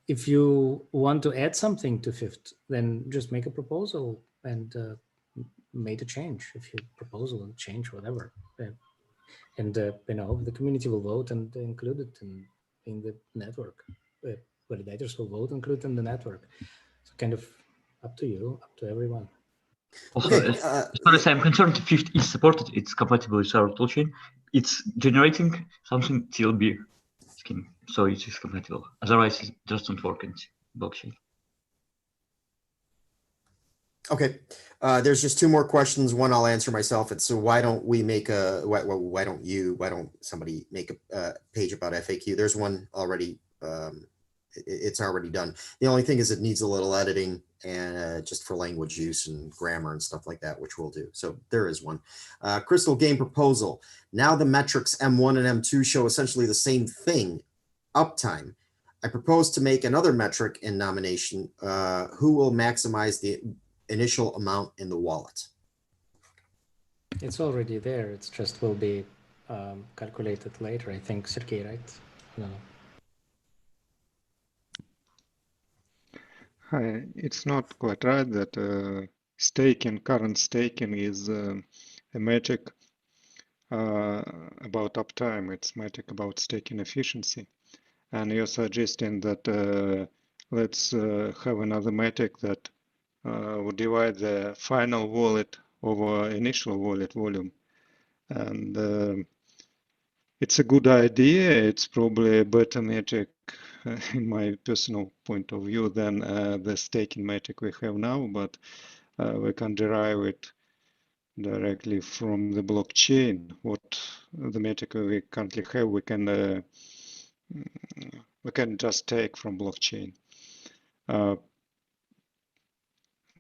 If you want to add something to fifth, then just make a proposal and make a change. If you proposal and change whatever, and the community will vote and include it in the network. Validators will vote, include it in the network. So kind of up to you, up to everyone. Also, as far as I'm concerned, fifth is supported. It's compatible with our toolchain. It's generating something TLB scheme, so it is compatible. Otherwise, it just don't work in blockchain. Okay, there's just two more questions. One I'll answer myself. It's so why don't we make why don't somebody make a page about FAQ? There's one already. It's already done. The only thing is it needs a little editing and just for language use and grammar and stuff like that, which we'll do. So there is one. Crystal game proposal. Now the metrics M1 and M2 show essentially the same thing, uptime. I propose to make another metric in nomination. Who will maximize the initial amount in the wallet? It's already there. It's just will be calculated later. I think, Sergey, right? No. It's not quite right that current staking is a metric about uptime. It's metric about staking efficiency. And you're suggesting that let's have another metric that would divide the final wallet over initial wallet volume. And it's a good idea. It's probably a better metric in my personal point of view than the staking metric we have now, but we can derive it directly from the blockchain. What the metric we currently have, we can just take from blockchain.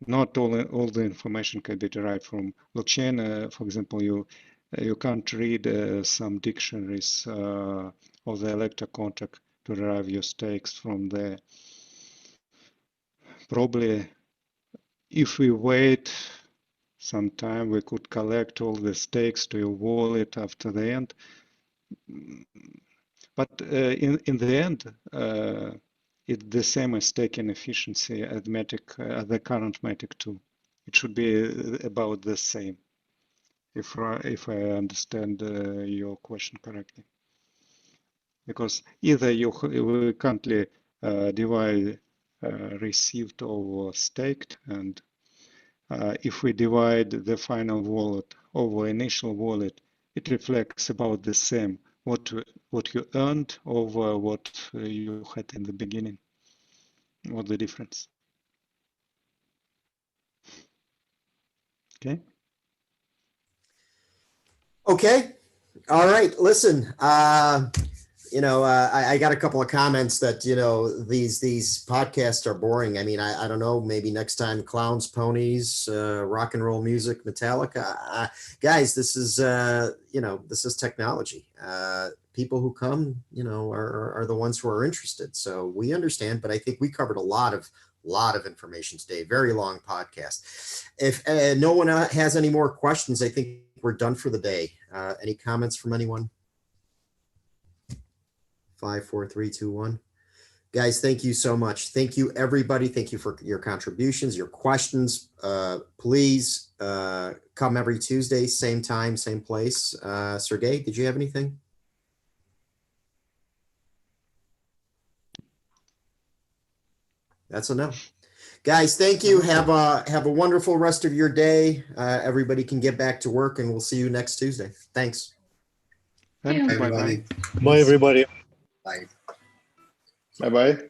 Not all the information can be derived from blockchain. For example, you can't read some dictionaries of the electro contract to derive your stakes from there. Probably, if we wait some time, we could collect all the stakes to your wallet after the end. But in the end, it's the same as staking efficiency at the current metric too. It should be about the same, if I understand your question correctly. Because either we currently divide received over staked, and if we divide the final wallet over initial wallet, it reflects about the same what you earned over what you had in the beginning. What's the difference? Okay. Okay. All right. Listen, I got a couple of comments that, these podcasts are boring. I mean, I don't know, maybe next time clowns, ponies, rock and roll music, Metallica. Guys, this is, this is technology. People who come, are the ones who are interested. So we understand, but I think we covered a lot of information today. Very long podcast. If no one has any more questions, I think we're done for the day. Any comments from anyone? 5, 4, 3, 2, 1. Guys, thank you so much. Thank you, everybody. Thank you for your contributions, your questions. Please come every Tuesday, same time, same place. Sergey, did you have anything? That's enough. Guys, thank you. Have a wonderful rest of your day. Everybody can get back to work, and we'll see you next Tuesday. Thanks. Bye, Everybody. everybody. Bye. Bye-bye.